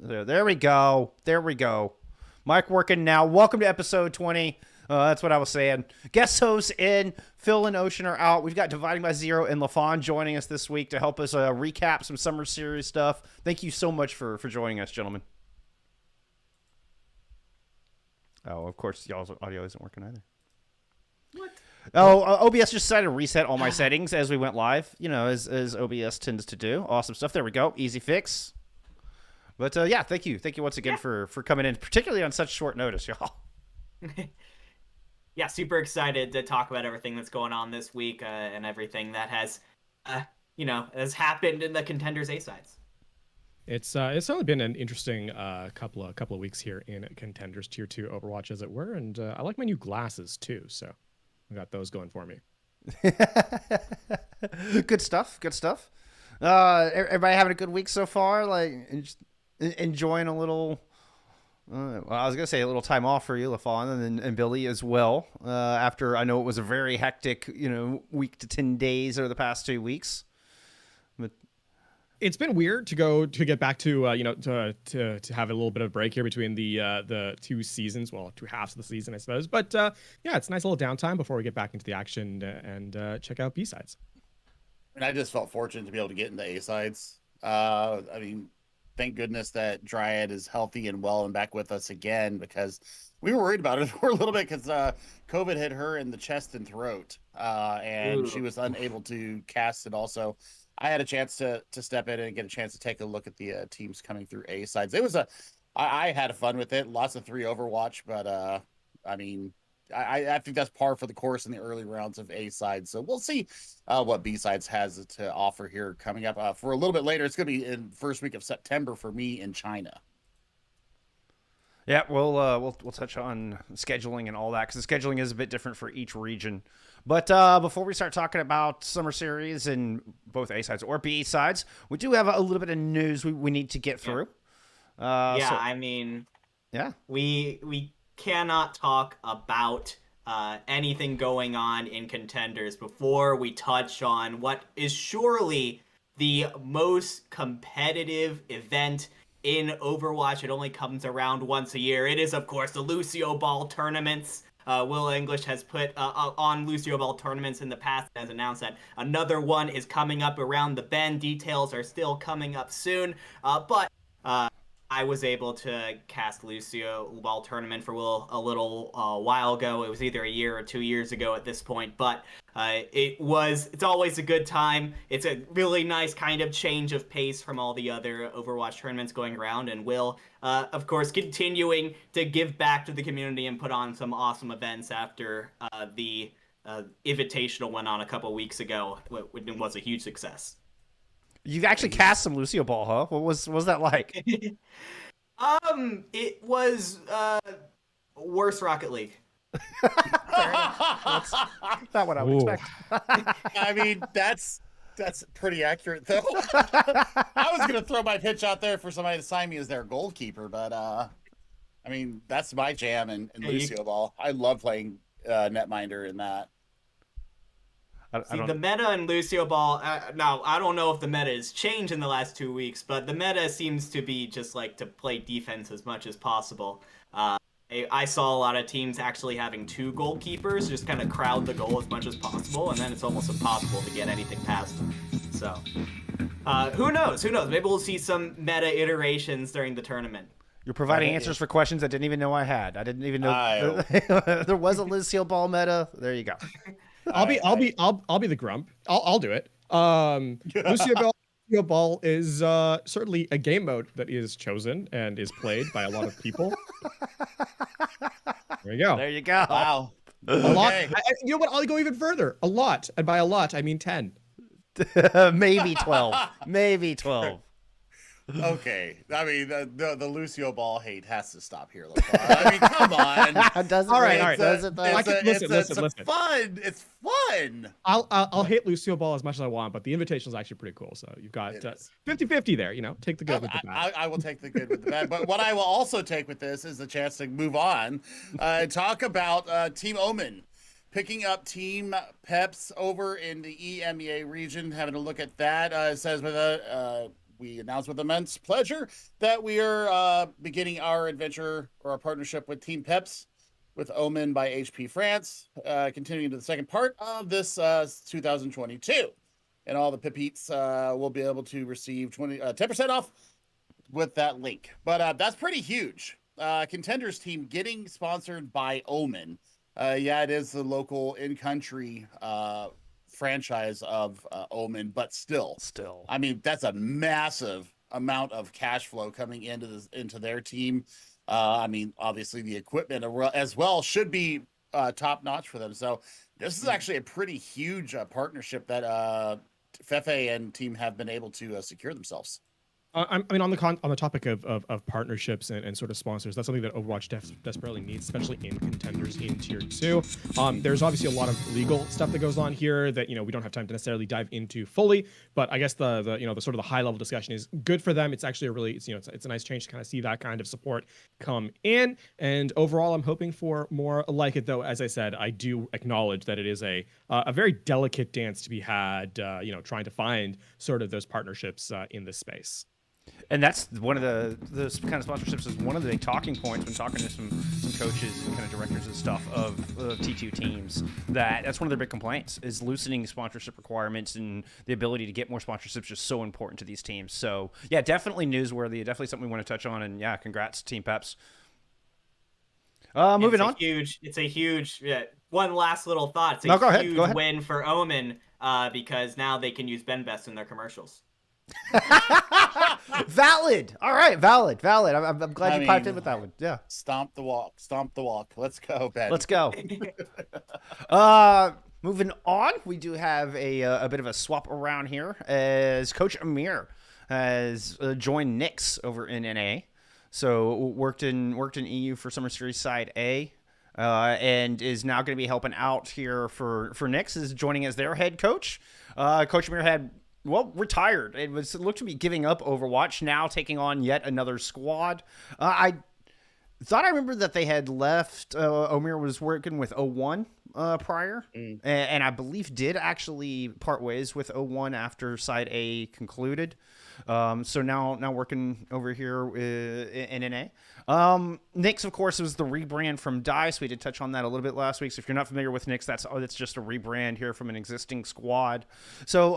There we go. There we go. Mic working now. Welcome to episode 20. That's what I was saying. Guest hosts in. Phill and Ocean are out. We've got Dividing by Zero and LaFon joining us this week to help us recap some summer series stuff. Thank you so much for joining us, gentlemen. Oh, of course, y'all's audio isn't working either. What? Oh, OBS just decided to reset all my settings as we went live, you know, as OBS tends to do. Awesome stuff. There we go. Easy fix. But, yeah, thank you. Thank you once again for coming in, particularly on such short notice, y'all. Yeah, super excited to talk about everything that's going on this week and everything that has, has happened in the Contenders A-sides. It's only been an interesting couple of weeks here in Contenders Tier 2 Overwatch, as it were, and I like my new glasses too, so I got those going for me. Good stuff. Good stuff. Everybody having a good week so far? Like, enjoying a little. Well, I was gonna say a little time off for you, LaFon, and Billy as well. After I know it was a very hectic, week to 10 days over the past 2 weeks. But it's been weird to get back to to have a little bit of break here between the two seasons, well, two halves of the season, I suppose. But yeah, it's a nice little downtime before we get back into the action and check out B-sides. And I just felt fortunate to be able to get into A-sides. Thank goodness that Dryad is healthy and well and back with us again, because we were worried about it for a little bit because COVID hit her in the chest and throat, and she was unable to cast it. Also, I had a chance to step in and get a chance to take a look at the teams coming through A-sides. It was I had fun with it. Lots of 3 Overwatch, but I think that's par for the course in the early rounds of A-sides. So we'll see what B-sides has to offer here coming up. For a little bit later, it's going to be in first week of September for me in China. yeah, we'll touch on scheduling and all that, because the scheduling is a bit different for each region. But before we start talking about summer series in both A-sides or B-sides, we do have a little bit of news we need to get through. We cannot talk about anything going on in Contenders before we touch on what is surely the most competitive event in Overwatch. It only comes around once a year. It is, of course, the LucioBall tournaments. Will English has put on LucioBall tournaments in the past, has announced that another one is coming up around the bend. Details are still coming up soon, but I was able to cast LucioBall tournament for Will a little while ago. It was either a year or 2 years ago at this point, but it's always a good time. It's a really nice kind of change of pace from all the other Overwatch tournaments going around, and Will, of course, continuing to give back to the community and put on some awesome events after the Invitational went on a couple weeks ago, which was a huge success. You've actually cast some LucioBall, huh? What was that like? It was worse Rocket League. That's not what I would expect. I mean, that's pretty accurate, though. I was gonna throw my pitch out there for somebody to sign me as their goalkeeper, but that's my jam in LucioBall. I love playing netminder in that. The meta in LucioBall, now, I don't know if the meta has changed in the last 2 weeks, but the meta seems to be just like to play defense as much as possible. I saw a lot of teams actually having 2 goalkeepers, just kind of crowd the goal as much as possible, and then it's almost impossible to get anything past them. So, who knows? Maybe we'll see some meta iterations during the tournament. You're providing answers for questions I didn't even know I had. I didn't even know there was a LucioBall meta. There you go. I'll be the grump. I'll do it. LucioBall is certainly a game mode that is chosen and is played by a lot of people. There you go. There you go. Wow. A lot. You know what? I'll go even further. A lot, and by a lot, I mean 10. Maybe 12. Maybe 12. Okay, I mean the LucioBall hate has to stop here. I mean, come on. Does it? All right. Does it? Listen. Fun. It's fun. I'll hate LucioBall as much as I want, but the invitation is actually pretty cool. So you've got 50-50 there. Take the good with the bad. I will take the good with the bad. But what I will also take with this is the chance to move on and talk about Team Omen picking up Team Peps over in the EMEA region. Having a look at that, it says with we announce with immense pleasure that we are beginning our adventure or our partnership with Team Peps with Omen by HP France, continuing to the second part of this 2022. And all the Pepetes will be able to receive 10% off with that link. But that's pretty huge. Contenders team getting sponsored by Omen. Yeah, it is the local in-country franchise of Omen, but still, I mean, that's a massive amount of cash flow coming into their team. I mean, obviously the equipment as well should be top notch for them. So this is actually a pretty huge partnership that Fefe and team have been able to secure themselves. I mean, on the topic of partnerships and sort of sponsors, that's something that Overwatch desperately needs, especially in contenders in tier 2. There's obviously a lot of legal stuff that goes on here that we don't have time to necessarily dive into fully. But I guess the sort of the high level discussion is good for them. It's actually a really it's a nice change to kind of see that kind of support come in. And overall, I'm hoping for more like it. Though, as I said, I do acknowledge that it is a very delicate dance to be had. Trying to find sort of those partnerships in this space. And that's one of the kind of sponsorships is one of the big talking points when talking to some coaches and kind of directors and stuff of T2 teams. That's one of their big complaints is loosening sponsorship requirements, and the ability to get more sponsorships is just so important to these teams. So yeah, definitely newsworthy, definitely something we want to touch on. And yeah, congrats Team Peps. Moving on. It's a huge one last little thought. It's go a ahead. huge win for Omen because now they can use Ben Best in their commercials. Valid. All right, valid. I'm glad you piped in with that one. Yeah. Stomp the walk. Let's go, Ben. Let's go. Moving on, we do have a bit of a swap around here as Coach Amir has joined Nyx over in NA. So worked in EU for Summer Series Side A. And is now going to be helping out here for Nyx, is joining as their head coach. Coach Amir had retired. It looked to be giving up Overwatch, now taking on yet another squad. I thought I remember that they had left. Amir was working with 01 prior, and I believe did actually part ways with 01 after Side A concluded. So now working over here in NA. Nyx, of course, was the rebrand from DICE. We did touch on that a little bit last week. So if you're not familiar with Nyx, that's just a rebrand here from an existing squad. So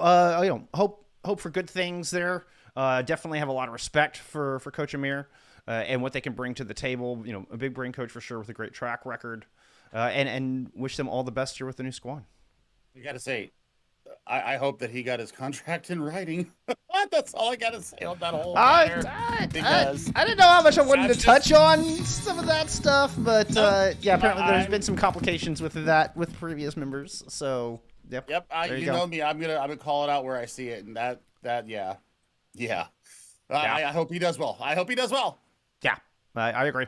hope for good things there. Definitely have a lot of respect for Coach Amir and what they can bring to the table. A big brain coach for sure with a great track record. And wish them all the best here with the new squad. You got to say, I hope that he got his contract in writing. That's all I got to say on that whole matter. I didn't know how much I wanted to touch on some of that stuff, but apparently there's been some complications with that with previous members. So yep. You know me. I'm gonna call it out where I see it, and yeah. I hope he does well. Yeah, I agree.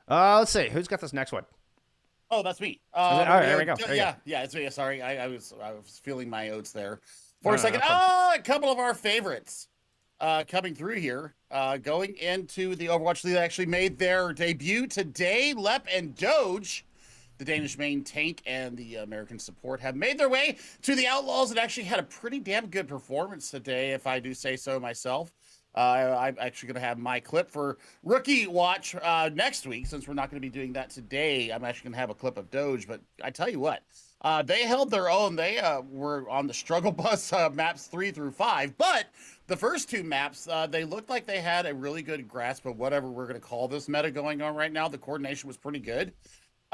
Let's see who's got this next one. Oh, that's me. All right, there we go. Yeah, it's me. Sorry, I was feeling my oats there for a second. A couple of our favorites coming through here, going into the Overwatch League that actually made their debut today. Lep and Doge, the Danish main tank and the American support, have made their way to the Outlaws and actually had a pretty damn good performance today, if I do say so myself. I'm actually going to have my clip for Rookie Watch next week, since we're not going to be doing that today. I'm actually going to have a clip of Doge, but I tell you what, they held their own. They were on the struggle bus maps 3 through 5, but the first two maps, they looked like they had a really good grasp of whatever we're going to call this meta going on right now. The coordination was pretty good.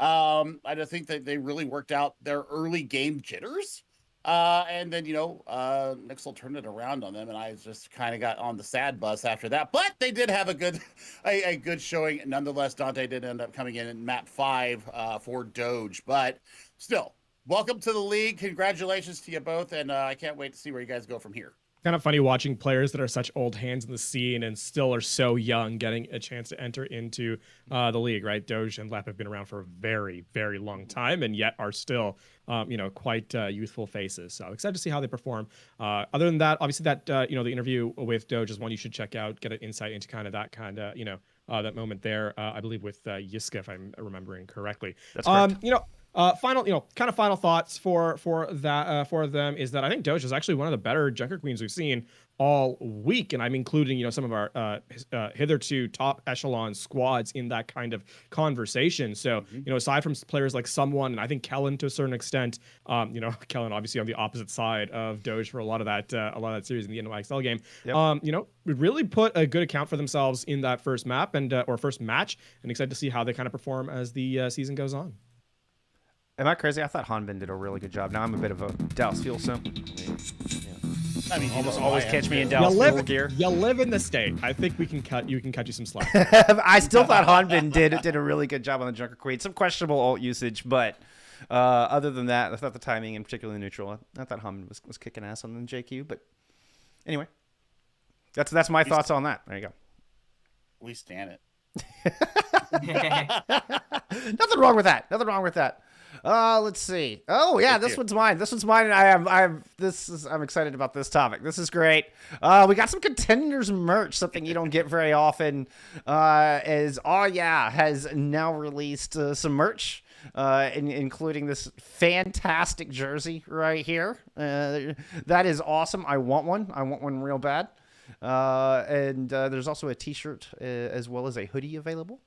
I just think that they really worked out their early game jitters. And then, Nyx will turn it around on them, and I just kind of got on the sad bus after that. But they did have a good showing. Nonetheless, Dante did end up coming in map 5 for Doge. But still, welcome to the league. Congratulations to you both, and I can't wait to see where you guys go from here. Kind of funny watching players that are such old hands in the scene and still are so young getting a chance to enter into the league, right? Doge and Lep have been around for a very, very long time and yet are still, quite youthful faces. So excited to see how they perform. Other than that, obviously that, the interview with Doge is one you should check out, get an insight into kind of that kind of, that moment there, I believe with Yiska, if I'm remembering correctly. That's correct. Final, kind of final thoughts for that for them is that I think Doge is actually one of the better JunkerQueens we've seen all week, and I'm including some of our hitherto top echelon squads in that kind of conversation. So aside from players like Someone, and I think Kellen to a certain extent, Kellen obviously on the opposite side of Doge for a lot of that series in the NYXL game. Yep. Really put a good account for themselves in that first map and or first match, and excited to see how they kind of perform as the season goes on. Am I crazy? I thought Hanbin did a really good job. Now I'm a bit of a Dallas Phill simp. I mean, always catch me in Dallas Phill gear. You live in the state. I think we can cut you some slack. I still thought Hanbin did a really good job on the JunkerQueen. Some questionable ult usage, but other than that, I thought the timing and particularly neutral. I thought Hanbin was kicking ass on the JQ. But anyway, that's my thoughts on that. There you go. We stand it. Nothing wrong with that. Let's see. Oh yeah, this one's mine. And I'm excited about this topic. This is great. We got some Contenders merch, something you don't get very often. As has now released some merch, including this fantastic jersey right here. That is awesome. I want one real bad. And there's also a T-shirt as well as a hoodie available.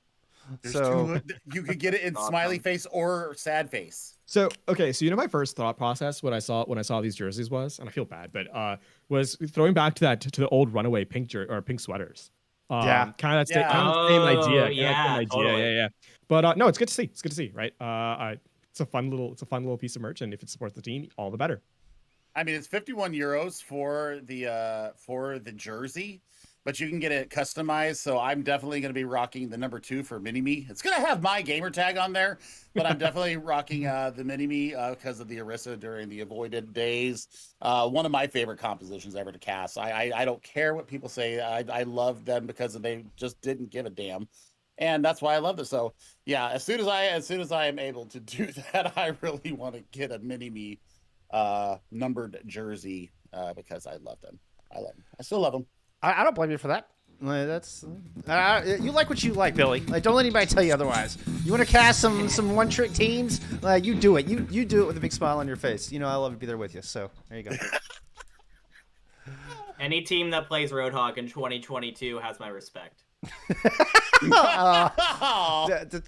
You could get it in smiley face or sad face. So my first thought process when I saw these jerseys was, and I feel bad, but was throwing back to the old runaway pink sweaters. Kind of the same idea. Yeah. But no, it's good to see. It's good to see, right? It's a fun little piece of merch, and if it supports the team, all the better. I mean, it's 51 euros for the jersey, but you can get it customized. So I'm definitely going to be rocking the number 2 for Mini-Me. It's going to have my gamer tag on there, but I'm definitely rocking the Mini-Me because of the Orisa during the Avoided days. One of my favorite compositions ever to cast. I don't care what people say. I love them because they just didn't give a damn. And that's why I love this. So yeah, as soon as I am able to do that, I really want to get a Mini-Me numbered jersey because I love them. I still love them. I don't blame you for that. That's you like what you like, Billy. Like, don't let anybody tell you otherwise. You want to cast some one trick teams? You do it. You do it with a big smile on your face. I love to be there with you. So there you go. Any team that plays Roadhog in 2022 has my respect.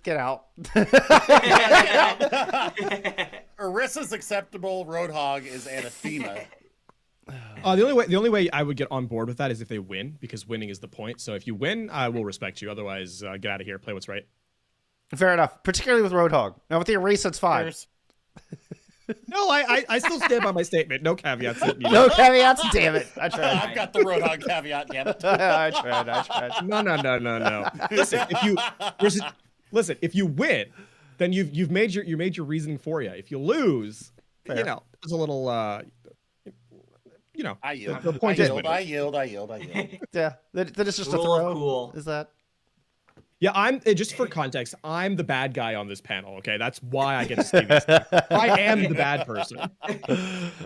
Get out. Orisa's acceptable. Roadhog is anathema. The only way I would get on board with that is if they win, because winning is the point. So if you win, I will respect you. Otherwise, get out of here. Play what's right. Fair enough. Particularly with Roadhog. Now with the Orisa, it's fine. No, I still stand by my statement. No caveats. No caveats. Damn it! I tried. I've got the Roadhog caveat. Damn it! I tried. No. Listen, if you win, then you've made your reasoning for you. If you lose, fair. There's a little I yield. The point is winning. I yield. Yeah, that is just a Rule of throw. cool. Is that? Yeah, I'm just for context. I'm the bad guy on this panel. Okay, that's why I get to see this. I am the bad person.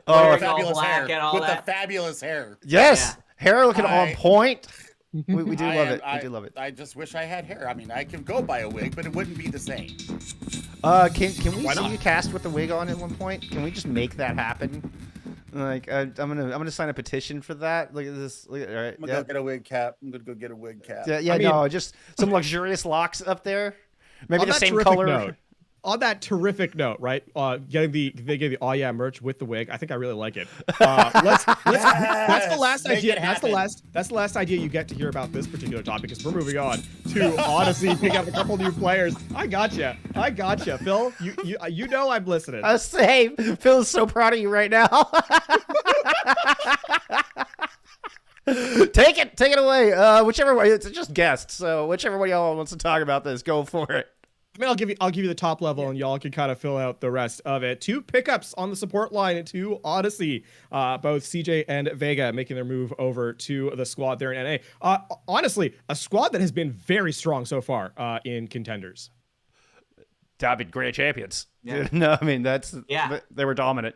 Fabulous hair with the fabulous hair. Yes, hair looking on point. We do love it. We do love it. I just wish I had hair. I mean, I could go buy a wig, but it wouldn't be the same. Can we see you cast with the wig on at one point? Can we just make that happen? Like, I'm gonna sign a petition for that. Look at this. All right, I'm gonna go get a wig cap. No, just some luxurious locks up there. Maybe the same color. Note, on that terrific note, right? They gave the merch with the wig. I think I really like it. That's the last idea. That's the last idea you get to hear about this particular topic. Because we're moving on to Odyssey, pick up a couple new players. I gotcha, Phill. You know I'm listening. Hey, Phill is so proud of you right now. Take it away. Whichever way. It's just guests. So whichever way y'all wants to talk about this, go for it. I mean, I'll give you the top level, and y'all can kind of fill out the rest of it. 2 pickups on the support line to Odyssey. Both Cjay and Vega making their move over to the squad there in NA. Honestly, a squad that has been very strong so far in contenders. Been great champions. Yeah. No, I mean they were dominant.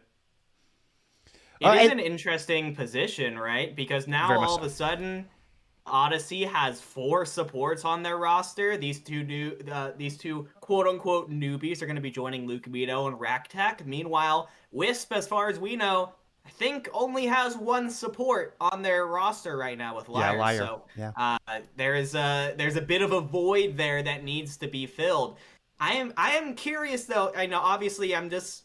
It is an interesting position, right? Because now all of a sudden, Odyssey has 4 supports on their roster. These two quote unquote newbies are going to be joining LucioBall and Raktek. Meanwhile, Wisp, as far as we know, I think only has 1 support on their roster right now with Liar. Liar. So Yeah. there's a bit of a void there that needs to be filled. I am curious though. I know obviously I'm just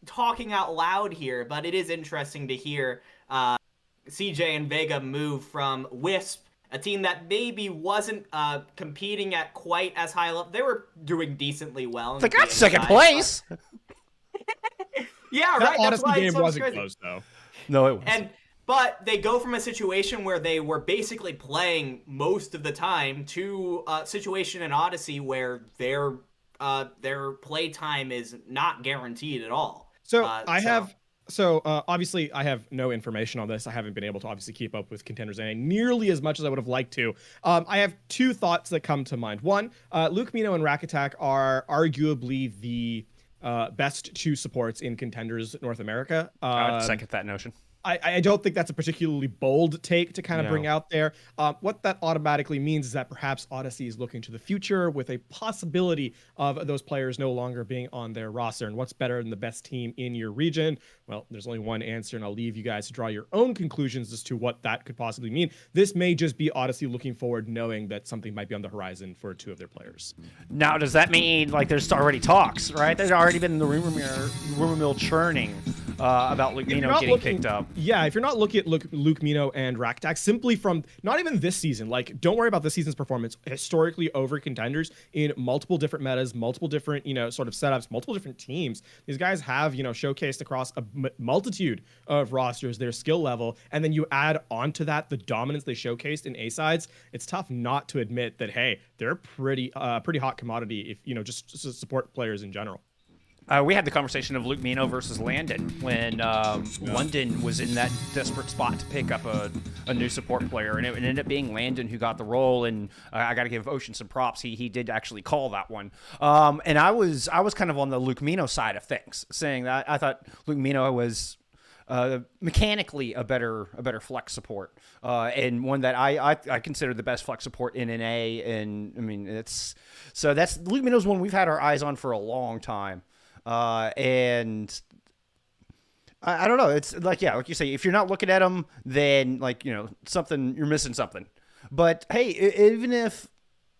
talking out loud here, but it is interesting to hear Cjay and Vega move from Wisp, a team that maybe wasn't competing at quite as high level. They were doing decently well. They got second place. Yeah, that right. Odyssey That's why game it's so wasn't crazy. close though. No, it was. But they go from a situation where they were basically playing most of the time to a situation in Odyssey where their play time is not guaranteed at all. Obviously I have no information on this. I haven't been able to obviously keep up with Contenders NA nearly as much as I would have liked to. I have 2 thoughts that come to mind. One, LucioBall and Raktek are arguably the best 2 supports in Contenders North America. I would second that notion. I don't think that's a particularly bold take to kind of bring out there. What that automatically means is that perhaps Odyssey is looking to the future with a possibility of those players no longer being on their roster. And what's better than the best team in your region? Well, there's only one answer, and I'll leave you guys to draw your own conclusions as to what that could possibly mean. This may just be Odyssey looking forward, knowing that something might be on the horizon for 2 of their players. Now, does that mean like there's already talks, right? There's already been the rumor mill churning about LucioBall getting picked up. Yeah, if you're not looking at LucioBall and Raktek, simply from not even this season, like don't worry about this season's performance, historically over Contenders in multiple different metas, multiple different, sort of setups, multiple different teams. These guys have, showcased across a multitude of rosters their skill level, and then you add onto that the dominance they showcased in A-sides. It's tough not to admit that, hey, they're pretty hot commodity if, just support players in general. We had the conversation of LucioBall versus Landon when London was in that desperate spot to pick up a new support player, and it ended up being Landon who got the role. And I got to give Ocean some props; he did actually call that one. And I was kind of on the LucioBall side of things, saying that I thought LucioBall was mechanically a better flex support, and one that I consider the best flex support in NA. And I mean, that's LucioBall's one we've had our eyes on for a long time. And I don't know. It's like you say, if you're not looking at them, then you're missing something. But hey, even if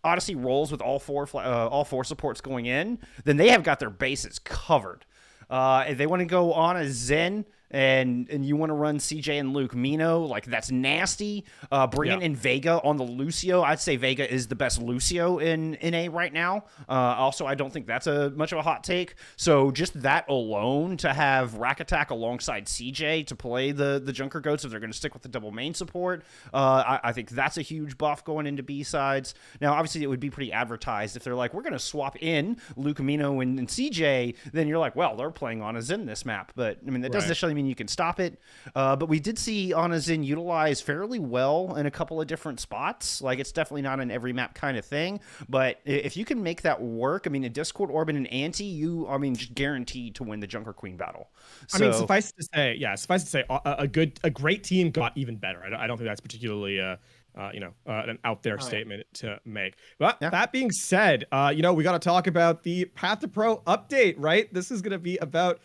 Odyssey rolls with all four supports going in, then they have got their bases covered. If they want to go on a Zen and you want to run Cjay and LucioBall, like that's nasty. Bringing in Vega on the Lucio, I'd say Vega is the best Lucio in NA right now. Also, I don't think that's much of a hot take. So just that alone, to have Raktek alongside Cjay to play the Junker Goats, if they're going to stick with the double main support, I think that's a huge buff going into B-sides. Now, obviously, it would be pretty advertised if they're like, we're going to swap in LucioBall and Cjay, then you're like, well, they're playing on a Zen this map. But I mean, that doesn't necessarily mean you can stop it. But we did see Zen utilized fairly well in a couple of different spots. Like, it's definitely not an every map kind of thing. But if you can make that work, I mean, in Discord, Orbit, and Anti, just guaranteed to win the JunkerQueen battle. So, I mean, suffice to say, a great team got even better. I don't think that's particularly an out there statement to make. But that being said, we got to talk about the Path to Pro update, right? This is going to be about,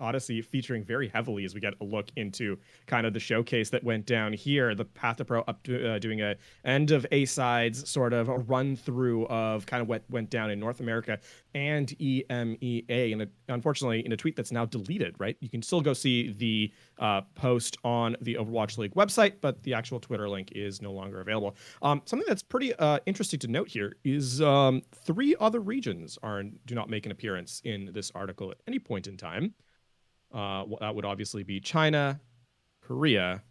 Odyssey featuring very heavily as we get a look into kind of the showcase that went down here. The Path to Pro doing a end of A-sides sort of a run through of kind of what went down in North America and EMEA. And unfortunately, in a tweet that's now deleted, right? You can still go see the post on the Overwatch League website, but the actual Twitter link is no longer available. Something that's pretty interesting to note here is 3 other regions do not make an appearance in this article at any point in time. That would obviously be China, Korea,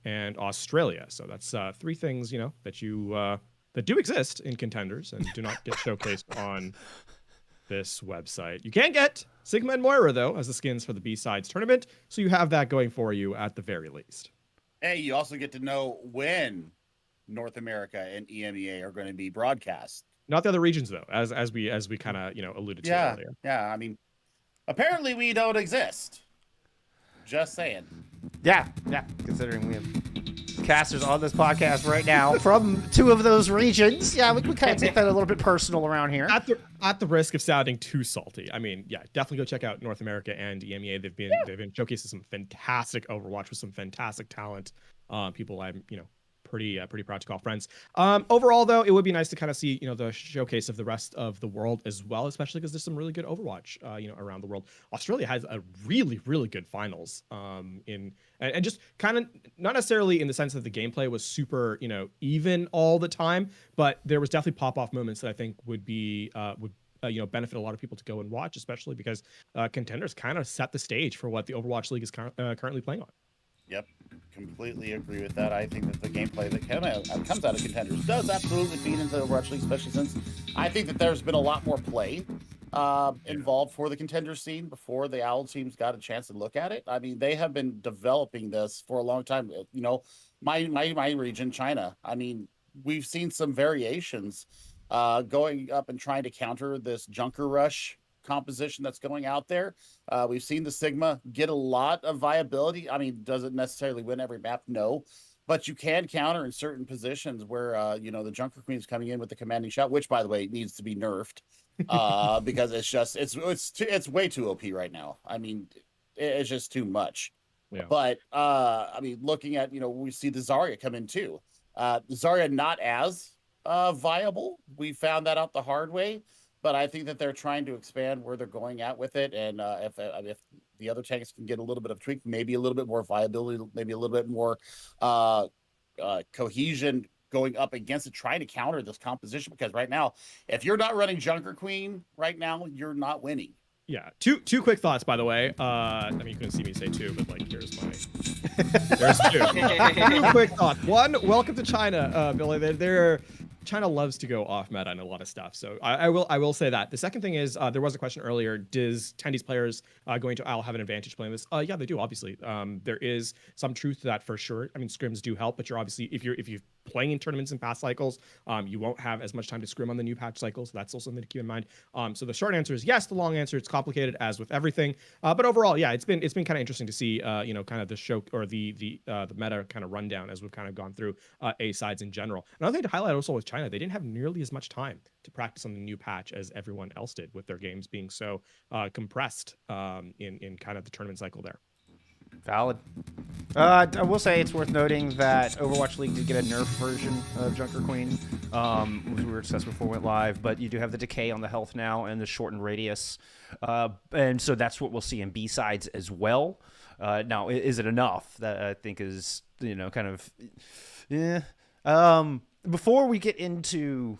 and Australia. So that's 3 things, that do exist in Contenders and do not get showcased on this website. You can get Sigma and Moira, though, as the skins for the B-Sides tournament. So you have that going for you at the very least. Hey, you also get to know when North America and EMEA are going to be broadcast. Not the other regions, though, as we kind of, alluded to earlier. Yeah, I mean, apparently we don't exist. Just saying. Yeah. Considering we have casters on this podcast right now from 2 of those regions. Yeah, we kind of take that a little bit personal around here. At the risk of sounding too salty, I mean, yeah, definitely go check out North America and EMEA. They've been showcasing some fantastic Overwatch with some fantastic talent. People I'm pretty proud to call friends. Overall, though, it would be nice to kind of see the showcase of the rest of the world as well, especially because there's some really good Overwatch around the world. Australia has a really good finals and just kind of not necessarily in the sense that the gameplay was super even all the time, but there was definitely pop-off moments that I think would be benefit a lot of people to go and watch, especially because contenders kind of set the stage for what the Overwatch League is currently playing on. Yep, completely agree with that. I think that the gameplay that comes out of contenders does absolutely feed into the Overwatch League, especially since I think that there's been a lot more play involved for the contender scene before the Owl teams got a chance to look at it. I mean, they have been developing this for a long time. My region, China, I mean, we've seen some variations going up and trying to counter this Junker Rush composition that's going out there. We've seen the Sigma get a lot of viability. I mean, does it necessarily win every map? No, but you can counter in certain positions where the JunkerQueen is coming in with the commanding shout, which by the way needs to be nerfed because it's way too OP right now. I mean, it's just too much. Yeah. But I mean, looking at we see the Zarya come in too. Zarya not as viable. We found that out the hard way. But I think that they're trying to expand where they're going at with it. And if the other tanks can get a little bit of tweak, maybe a little bit more viability, maybe a little bit more cohesion going up against it, trying to counter this composition. Because right now, if you're not running JunkerQueen right now, you're not winning. Yeah. Two quick thoughts, by the way. I mean, you couldn't see me say 2, but like, there's 2. 2 quick thoughts. One, welcome to China, Billy. China loves to go off meta and a lot of stuff. So I will say that. The second thing is there was a question earlier. Does Tendy's players going to Owl have an advantage playing this? Yeah, they do, obviously. There is some truth to that for sure. I mean, scrims do help, but you're obviously, if you're playing in tournaments and past cycles, you won't have as much time to scrim on the new patch cycle. So that's also something to keep in mind. So the short answer is yes. The long answer, it's complicated as with everything. But overall, yeah, it's been kind of interesting to see, kind of the show or the meta kind of rundown as we've kind of gone through A sides in general. Another thing to highlight also with China, they didn't have nearly as much time to practice on the new patch as everyone else did, with their games being so compressed in kind of the tournament cycle there. Valid. I will say it's worth noting that Overwatch League did get a nerf version of JunkerQueen, which we were discussing before we went live, but you do have the decay on the health now and the shortened radius, and so that's what we'll see in B-sides as well. Now, is it enough? That I think is, kind of, yeah. Before we get into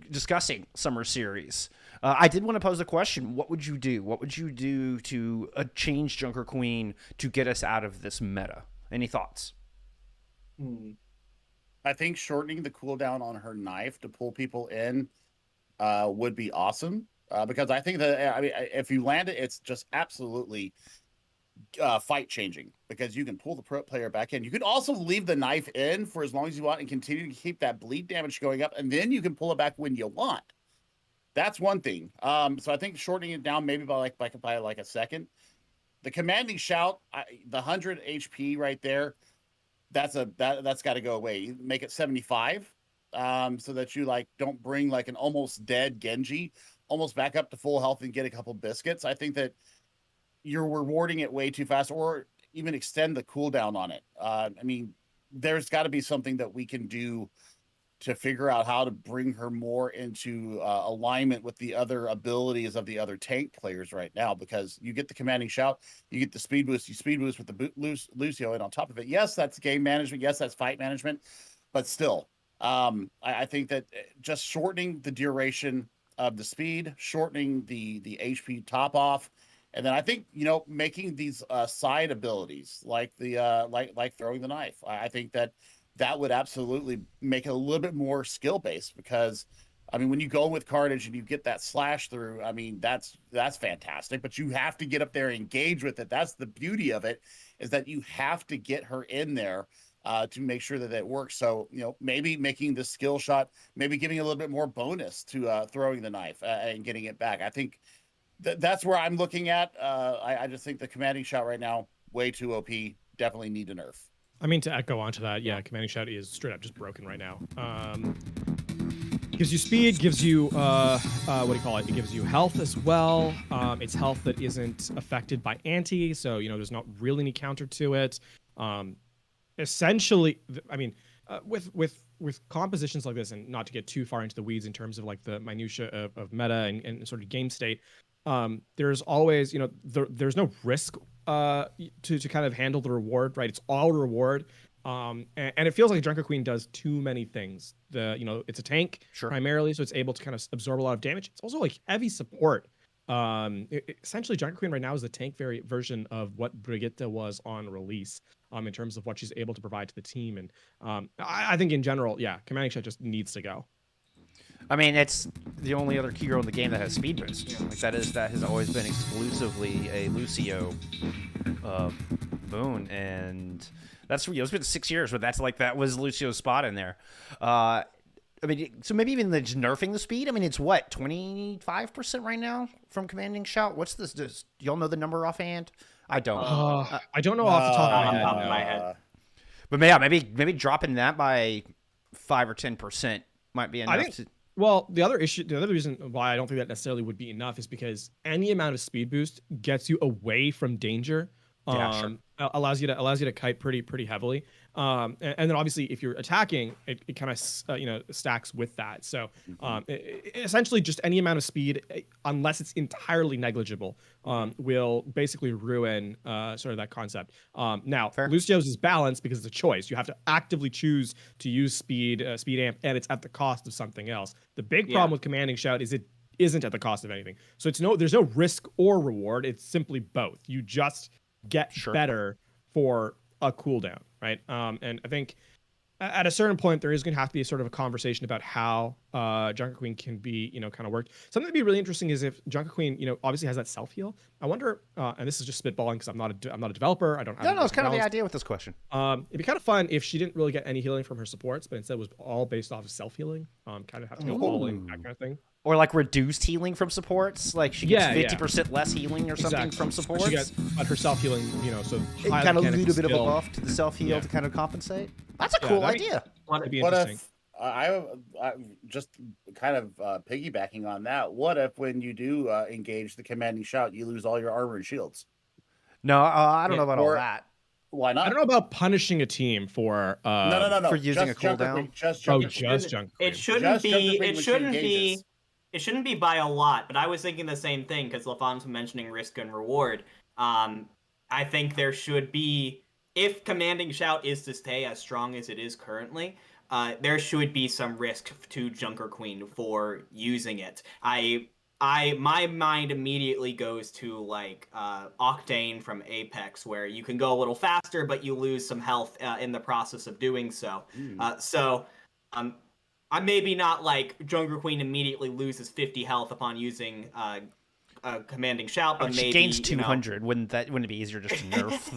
discussing Summer Series, I did want to pose a question. What would you do? What would you do to change JunkerQueen to get us out of this meta? Any thoughts? I think shortening the cooldown on her knife to pull people in would be awesome because I think that if you land it, it's just absolutely fight changing because you can pull the pro player back in. You can also leave the knife in for as long as you want and continue to keep that bleed damage going up, and then you can pull it back when you want. That's one thing. So I think shortening it down maybe by like a second. The commanding shout, the 100 HP right there, that's got to go away. You make it 75, so that you don't bring an almost dead Genji almost back up to full health and get a couple biscuits. I think that you're rewarding it way too fast, or even extend the cooldown on it. I mean, there's got to be something that we can do to figure out how to bring her more into alignment with the other abilities of the other tank players right now, because you get the commanding shout, you get the speed boost, you speed boost with the Lucio, and on top of it, yes, that's game management, yes, that's fight management, but still, I think that just shortening the duration of the speed, shortening the HP top off, and then I think making these side abilities like the like throwing the knife. I think that would absolutely make it a little bit more skill based, because I mean, when you go with Carnage and you get that slash through, I mean, that's fantastic, but you have to get up there and engage with it. That's the beauty of it, is that you have to get her in there to make sure that it works. So, maybe making the skill shot, maybe giving a little bit more bonus to throwing the knife and getting it back. I think that's where I'm looking at. I just think the commanding shot right now, way too OP, definitely need a nerf. I mean, to echo onto that, yeah, Commanding Shout is straight up just broken right now. Gives you speed, gives you what do you call it? It gives you health as well. It's health that isn't affected by anti, so there's not really any counter to it. Essentially, I mean, with compositions like this, and not to get too far into the weeds in terms of like the minutia of meta and sort of game state, there's always there's no risk to kind of handle the reward, right? It's all reward. And it feels like JunkerQueen does too many things. It's a tank primarily, so it's able to kind of absorb a lot of damage. It's also like heavy support. Essentially, JunkerQueen right now is the tank version of what Brigitte was on release, in terms of what she's able to provide to the team. And I think in general, yeah, Commanding Shout just needs to go. I mean, it's the only other hero in the game that has speed boost. Like that has always been exclusively a Lucio boon, and that's it's been 6 years, but that was Lucio's spot in there. I mean, so maybe even just nerfing the speed. I mean, it's what 25% right now from Commanding Shout. What's this? Do y'all know the number offhand? I don't. I don't know off the top of my head. But yeah, maybe dropping that by 5 or 10% might be enough. Well, the other reason why I don't think that necessarily would be enough is because any amount of speed boost gets you away from danger. Allows you to kite pretty heavily. And then obviously if you're attacking, it kind of stacks with that. So essentially just any amount of speed, unless it's entirely negligible, will basically ruin sort of that concept. Now Lucio's is balanced because it's a choice. You have to actively choose to use speed amp, and it's at the cost of something else. The big problem with Commanding Shout is it isn't at the cost of anything. So there's no risk or reward. It's simply both. You just get better for a cooldown, right? And I think at a certain point there is going to have to be a sort of a conversation about how JunkerQueen can be, kind of worked. Something that'd be really interesting is if JunkerQueen, obviously has that self heal. I wonder, and this is just spitballing because I'm not a developer. I don't. No, it's kind of the idea with this question. It'd be kind of fun if she didn't really get any healing from her supports, but instead was all based off of self healing. Kind of have to go all in, that kind of thing. Or like reduced healing from supports, like she gets 50% less healing or something from supports. She got her self healing, so it kind of lose a bit of a buff to the self heal to kind of compensate. That's a cool idea. That'd be what interesting. If I just kind of piggybacking on that? What if when you do engage the Commanding Shout, you lose all your armor and shields? No, I don't know about all that. Why not? I don't know about punishing a team for no for using just a cooldown. Just JunkerQueen. It shouldn't be by a lot, but I was thinking the same thing because LaFon's mentioning risk and reward. I think there should be, if Commanding Shout is to stay as strong as it is currently, there should be some risk to JunkerQueen for using it. My mind immediately goes to like Octane from Apex, where you can go a little faster, but you lose some health in the process of doing so. I maybe not like JunkerQueen immediately loses 50 health upon using Commanding Shout, but maybe gains 200. Wouldn't it be easier just to nerf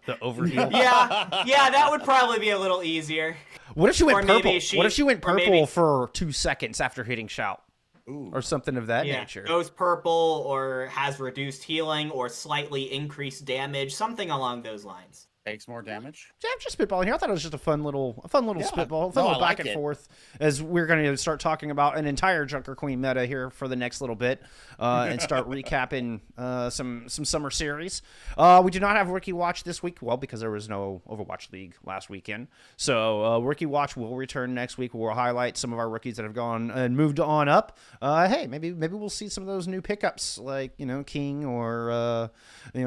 the overheal? yeah, that would probably be a little easier. What if she went purple? What if she went purple for 2 seconds after hitting Shout? Or something of that nature. Goes purple or has reduced healing or slightly increased damage, something along those lines. Takes more damage. Yeah, I'm just spitballing here. I thought it was just a fun little spitball, back and forth as we're going to start talking about an entire JunkerQueen meta here for the next little bit, and start recapping some summer series. We do not have Rookie Watch this week, well, because there was no Overwatch League last weekend. So Rookie Watch will return next week. We'll highlight some of our rookies that have gone and moved on up. Hey, maybe we'll see some of those new pickups like King or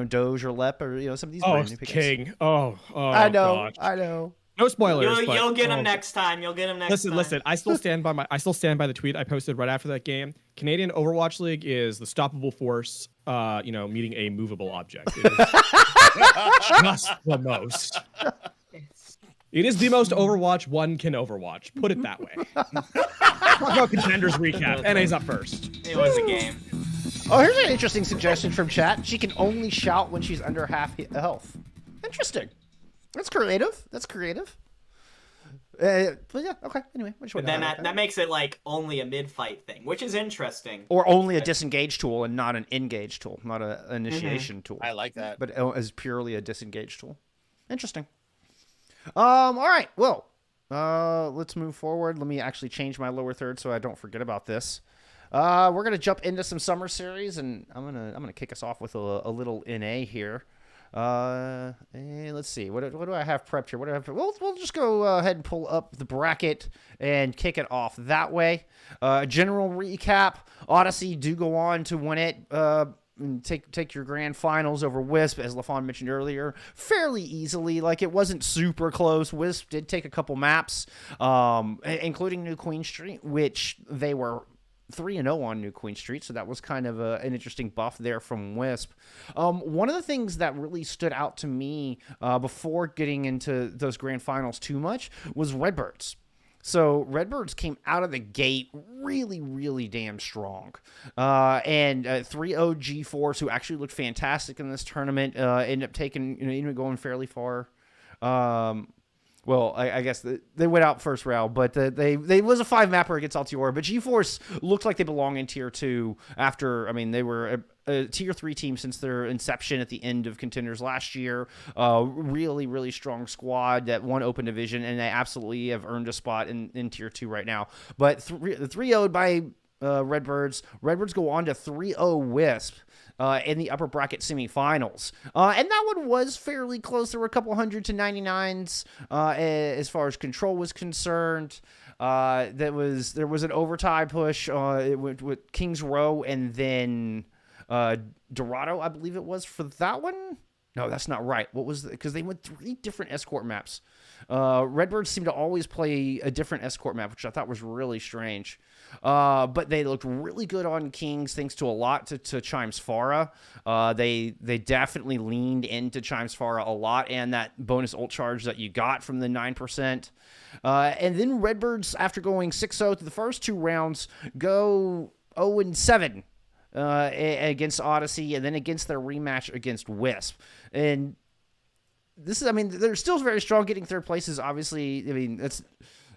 Doge or Lep or some of these brand new pickups. King. Oh, I know, gosh. I know. No spoilers. You'll get him next time. You'll get him next time. Listen. I still stand by the tweet I posted right after that game. Canadian Overwatch League is the stoppable force, meeting a movable object. It is just the most. It is the most Overwatch one can Overwatch. Put it that way. Talk about Contenders Recap. NA's up first. It was a game. Oh, here's an interesting suggestion from chat. She can only shout when she's under half health. Interesting. That's creative. But yeah, okay. Anyway, but then that makes it like only a mid-fight thing, which is interesting. Or only a disengage tool and not an engage tool, not an initiation tool. I like that. But as purely a disengage tool. Interesting. All right. Well, let's move forward. Let me actually change my lower third so I don't forget about this. We're gonna jump into some summer series, and I'm gonna kick us off with a little NA here. And let's see. What do I have prepped here? What do I have? We'll just go ahead and pull up the bracket and kick it off that way. General recap: Odyssey do go on to win it. And take your grand finals over Wisp, as LaFon mentioned earlier, fairly easily. Like, it wasn't super close. Wisp did take a couple maps, including New Queen Street, which they were 3-0 on New Queen Street, so that was kind of an interesting buff there from Wisp. One of the things that really stood out to me before getting into those grand finals too much was Redbirds. So Redbirds came out of the gate really, really damn strong. And 3-0 G-Force, who actually looked fantastic in this tournament, ended up taking, even going fairly far. Well, I guess they went out first round, but they was a 5-mapper against Altiora. But G-Force looked like they belong in Tier 2 after, they were a Tier 3 team since their inception at the end of Contenders last year. Really, really strong squad that won Open Division, and they absolutely have earned a spot in Tier 2 right now. But 3-0'd by Redbirds. Redbirds go on to 3-0 Wisp in the upper bracket semifinals. And that one was fairly close. There were a couple 100 to 99s as far as control was concerned. There was an overtime push with Kings Row and then Dorado, I believe it was, for that one. No, that's not right. What was because they went 3 different escort maps. Redbirds seemed to always play a different escort map, which I thought was really strange. But they looked really good on Kings, thanks to a lot to Chimes Farah. They definitely leaned into Chimes Farah a lot, and that bonus ult charge that you got from the 9%. And then Redbirds, after going 6-0 through the first 2 rounds, go 0-7. Against Odyssey, and then against their rematch against Wisp. And this is, they're still very strong. Getting third place is obviously, that's,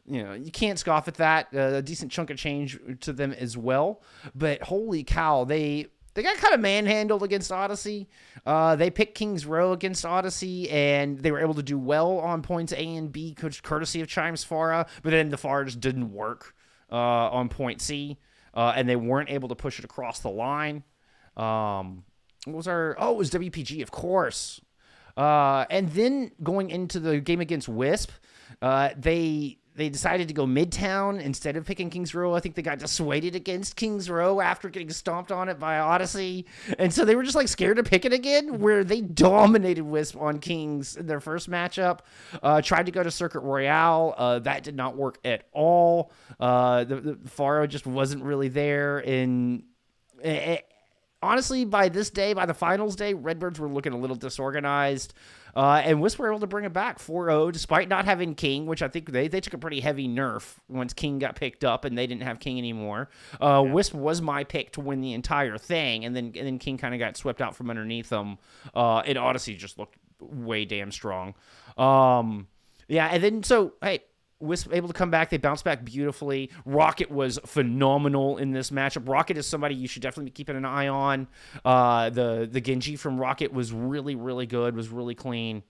you can't scoff at that. A decent chunk of change to them as well. But holy cow, they got kind of manhandled against Odyssey. They picked Kings Row against Odyssey, and they were able to do well on points A and B, courtesy of Chimes Farah, but then the Farah just didn't work on point C. And they weren't able to push it across the line. It was WPG, of course. And then going into the game against Wisp, they decided to go Midtown instead of picking Kings Row. I think they got dissuaded against Kings Row after getting stomped on it by Odyssey. And so they were just scared to pick it again, where they dominated Wisp on Kings in their first matchup. Tried to go to Circuit Royale. That did not work at all. The Faro just wasn't really there. And honestly, by the finals day, Redbirds were looking a little disorganized. And Wisp were able to bring it back 4-0, despite not having King, which I think they took a pretty heavy nerf once King got picked up and they didn't have King anymore. Wisp was my pick to win the entire thing, and then King kind of got swept out from underneath them. And Odyssey just looked way damn strong. And then, Wisp able to come back. They bounced back beautifully. Rocket was phenomenal in this matchup. Rocket is somebody you should definitely be keeping an eye on. The Genji from Rocket was really, really good, was really clean.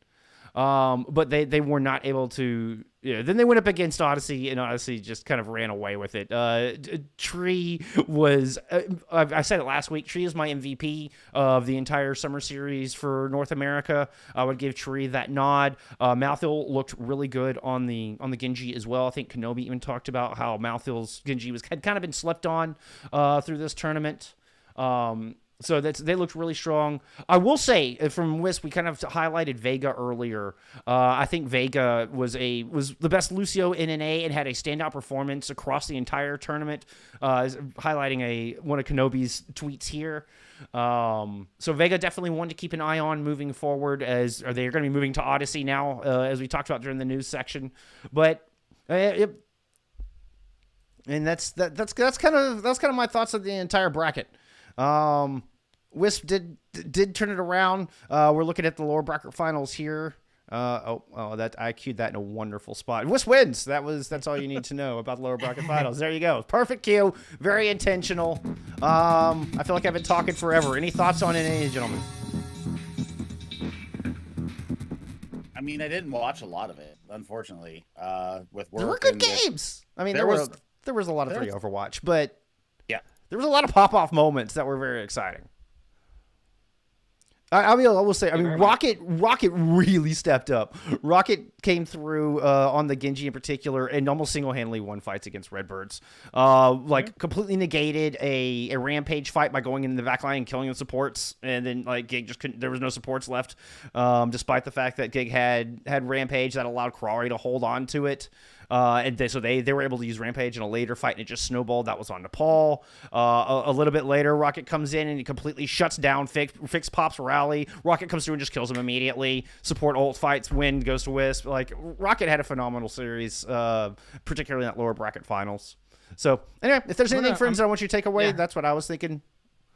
But they were not able to. Then they went up against Odyssey, and Odyssey just kind of ran away with it. Tree was, I said it last week, Tree is my MVP of the entire summer series for North America. I would give Tree that nod. Malthil looked really good on the Genji as well. I think Kenobi even talked about how Malthil's Genji had kind of been slept on through this tournament. So they looked really strong. I will say, from Wisp, we kind of highlighted Vega earlier. I think Vega was the best Lucio in NA and had a standout performance across the entire tournament, highlighting one of Kenobi's tweets here. So Vega definitely one to keep an eye on moving forward, as they're going to be moving to Odyssey now, as we talked about during the news section. But and that's kind of my thoughts of the entire bracket. Wisp did turn it around. We're looking at the lower bracket finals here. That I queued that in a wonderful spot. Wisp wins. That's all you need to know about the lower bracket finals. There you go. Perfect cue. Very intentional. I feel like I've been talking forever. Any thoughts on it, gentlemen? I mean, I didn't watch a lot of it, unfortunately. With work, There were good and with- games. I mean, There was- there was a lot of there three was- Overwatch, but Yeah. there was a lot of pop off moments that were very exciting. I will say, I mean, Rocket really stepped up. Rocket came through on the Genji in particular and almost single-handedly won fights against Redbirds. Completely negated a Rampage fight by going in the back line and killing the supports, and then like Gig just couldn't. There was no supports left, despite the fact that Gig had Rampage that allowed Krawari to hold on to it. So they were able to use Rampage in a later fight, and it just snowballed. That was on Nepal. A little bit later, Rocket comes in and he completely shuts down Fix Pop's rally. Rocket comes through and just kills him immediately. Support ult fights, win, goes to Wisp. Like, Rocket had a phenomenal series, particularly in that lower bracket finals. So, anyway, if there's anything, friends, that I want you to take away, that's what I was thinking.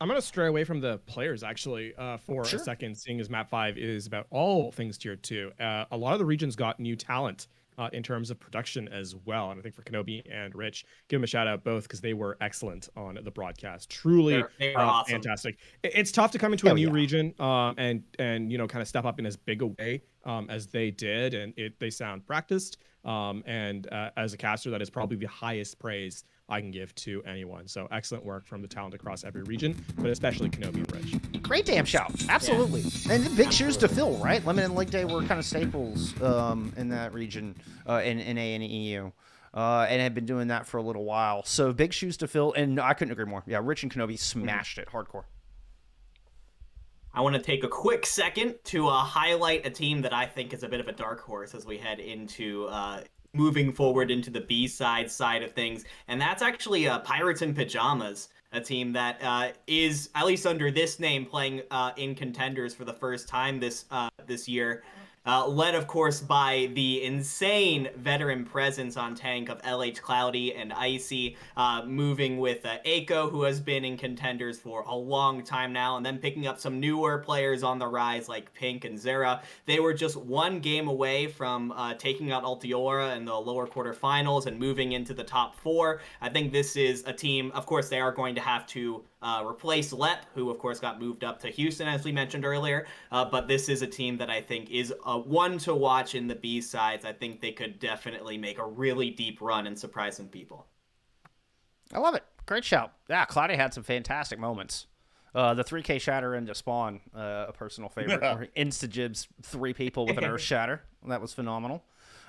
I'm going to stray away from the players, actually, for a second, seeing as Map 5 is about all things Tier 2. A lot of the regions got new talent in terms of production as well. And I think for Kenobi and Rich, give them a shout out both because they were excellent on the broadcast. Truly They were awesome. Fantastic. It's tough to come into a new region and kind of step up in as big a way as they did. And they sound practiced. As a caster, that is probably the highest praise I can give to anyone. So excellent work from the talent across every region, but especially Kenobi and Rich. Great damn shout. Absolutely. Yeah. And big shoes to fill, right? Lemon and Leg Day were kind of staples in that region in NA and EU. And had been doing that for a little while. So big shoes to fill, and I couldn't agree more. Yeah, Rich and Kenobi smashed it hardcore. I want to take a quick second to highlight a team that I think is a bit of a dark horse as we head into moving forward into the B-side of things, and that's actually Pirates in Pajamas, a team that is, at least under this name, playing in contenders for the first time this year. Led, of course, by the insane veteran presence on tank of LH Cloudy and Icy, moving with Aiko, who has been in contenders for a long time now, and then picking up some newer players on the rise like Pink and Zera. They were just one game away from taking out Altiora in the lower quarterfinals and moving into the top 4. I think this is a team, of course, they are going to have to replace Lep, who of course got moved up to Houston, as we mentioned earlier. But this is a team that I think is one to watch in the B-sides. I think they could definitely make a really deep run and surprise some people. I love it. Great shout. Yeah, Claudia had some fantastic moments. The 3K shatter into spawn, a personal favorite, where he insta-jibs 3 people with an Earth shatter. That was phenomenal.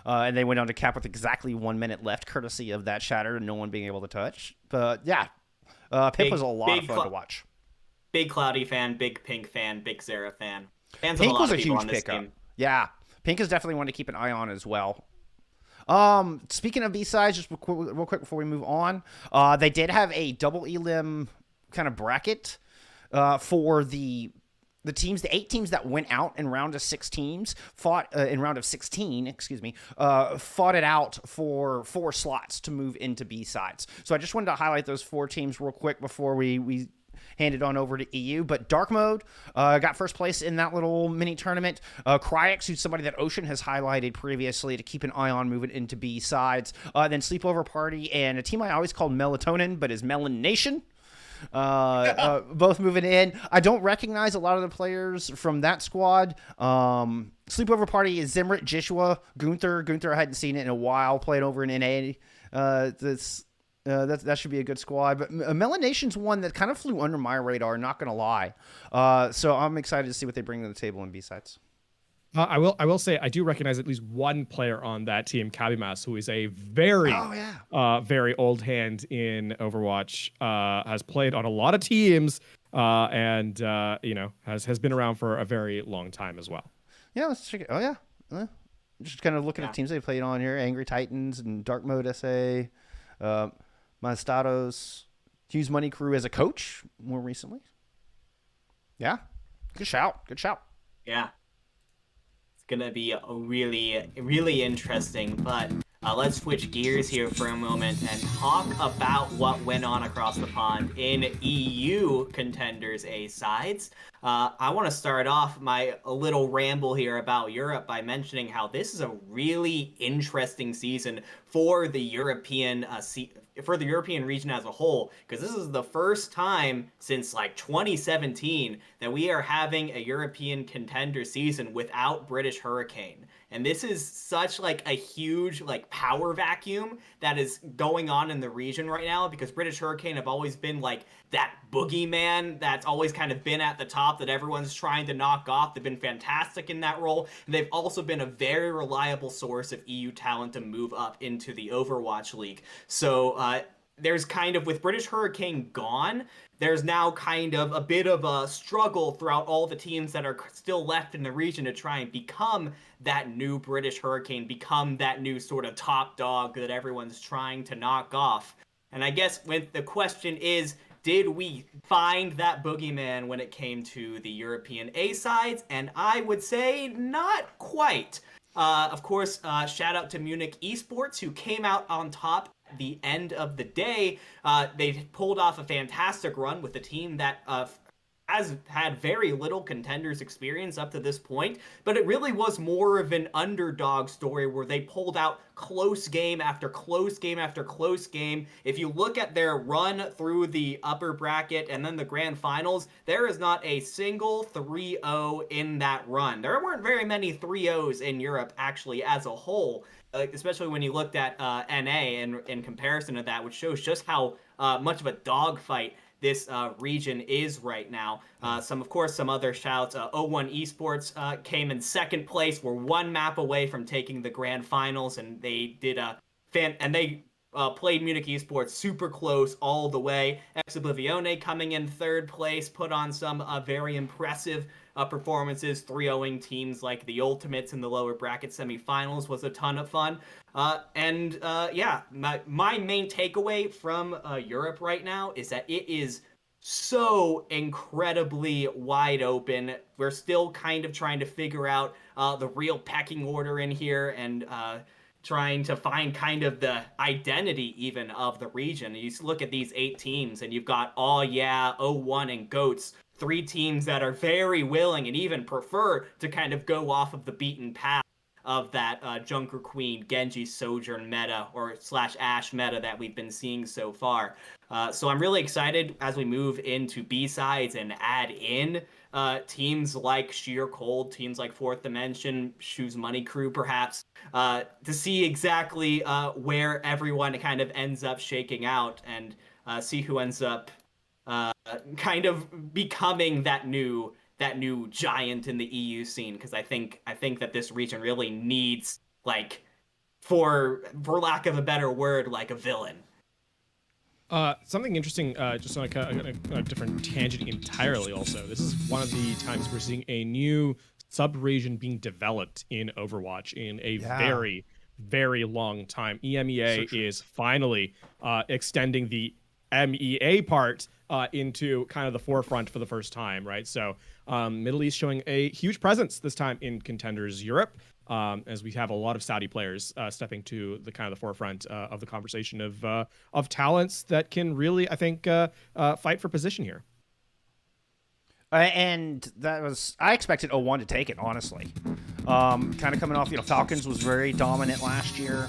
And they went on to cap with exactly 1 minute left, courtesy of that shatter and no one being able to touch. But yeah, Pip was a lot of fun to watch. Big Cloudy fan, big Pink fan, big Zera fan. Fans Pink of a lot was a of people huge on this pickup. team. Yeah, Pink is definitely one to keep an eye on as well. Speaking of B-sides, just real quick before we move on, they did have a double elim kind of bracket for the teams, the 8 teams that went out in round of 6 teams fought in round of 16, fought it out for 4 slots to move into B-sides. So I just wanted to highlight those 4 teams real quick before we hand it on over to EU. But Dark Mode got first place in that little mini tournament. Cryx, who's somebody that Ocean has highlighted previously to keep an eye on moving into B-sides. Then Sleepover Party and a team I always called Melatonin, but is Melon Nation. Both moving in. I don't recognize a lot of the players from that squad. Sleepover Party is Zimrit, Jishua, Gunther. Gunther, I hadn't seen it in a while, played over in NA. That should be a good squad. But Melanation's one that kind of flew under my radar, not going to lie. So I'm excited to see what they bring to the table in B-sides. I will say I do recognize at least one player on that team, Kabimas, who is a very very old hand in Overwatch. Has played on a lot of teams and has been around for a very long time as well. Yeah, let's check it. Oh yeah, just kind of looking at teams they played on here: Angry Titans and Dark Mode SA, Mastados, Hughes Money Crew as a coach more recently. Yeah, good shout. Yeah. Gonna be a really interesting, but let's switch gears here for a moment and talk about what went on across the pond in EU contenders A-sides. I want to start off my little ramble here about Europe by mentioning how this is a really interesting season for the European region as a whole, because this is the first time since like 2017 that we are having a European contender season without British Hurricane. And this is such like a huge like power vacuum that is going on in the region right now, because British Hurricane have always been like that boogeyman that's always kind of been at the top that everyone's trying to knock off. They've been fantastic in that role. And they've also been a very reliable source of EU talent to move up into the Overwatch League. So there's kind of, with British Hurricane gone, there's now kind of a bit of a struggle throughout all the teams that are still left in the region to try and become that new British Hurricane, become that new sort of top dog that everyone's trying to knock off. And I guess when the question is, did we find that boogeyman when it came to the European A-sides? And I would say not quite. Of course, shout out to Munich Esports, who came out on top the end of the day. They pulled off a fantastic run with a team that has had very little contenders experience up to this point, but it really was more of an underdog story where they pulled out close game after close game after close game. If you look at their run through the upper bracket and then the grand finals, there is not a single 3-0 in that run. There weren't very many 3-0s in Europe actually as a whole, especially when you looked at NA in comparison to that, which shows just how much of a dogfight this region is right now. Some other shouts. O1 Esports came in second place. We're one map away from taking the grand finals, and they did played Munich Esports super close all the way. Ex Oblivione coming in third place, put on some very impressive performances, 3-0ing teams like the Ultimates in the lower bracket semifinals was a ton of fun. My main takeaway from Europe right now is that it is so incredibly wide open. We're still kind of trying to figure out the real pecking order in here, and trying to find kind of the identity even of the region. You look at these 8 teams, and you've got O1 and Goats, 3 teams that are very willing and even prefer to kind of go off of the beaten path of that JunkerQueen, Genji, Sojourn meta, or / Ashe meta that we've been seeing so far. So I'm really excited as we move into B-sides and add in teams like Sheer Cold, teams like Fourth Dimension, Shoes Money Crew perhaps, to see exactly where everyone kind of ends up shaking out, and see who ends up kind of becoming that new giant in the EU scene, because I think that this region really needs, like, for lack of a better word, like a villain. Something interesting, just on a different tangent entirely also. This is one of the times we're seeing a new sub-region being developed in Overwatch in a very, very long time. EMEA is finally extending the MEA part into kind of the forefront for the first time, right? So Middle East showing a huge presence this time in Contenders Europe, as we have a lot of Saudi players stepping to the kind of the forefront of the conversation of talents that can really, I think, fight for position here. And that was, I expected O1 to take it, honestly. Kind of coming off, Falcons was very dominant last year.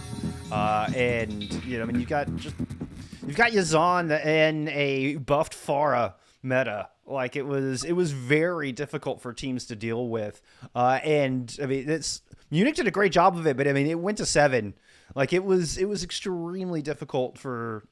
And, you've got Yazan in a buffed Pharah meta. Like, it was very difficult for teams to deal with. And, Munich did a great job of it, but, it went to 7. Like, it was extremely difficult for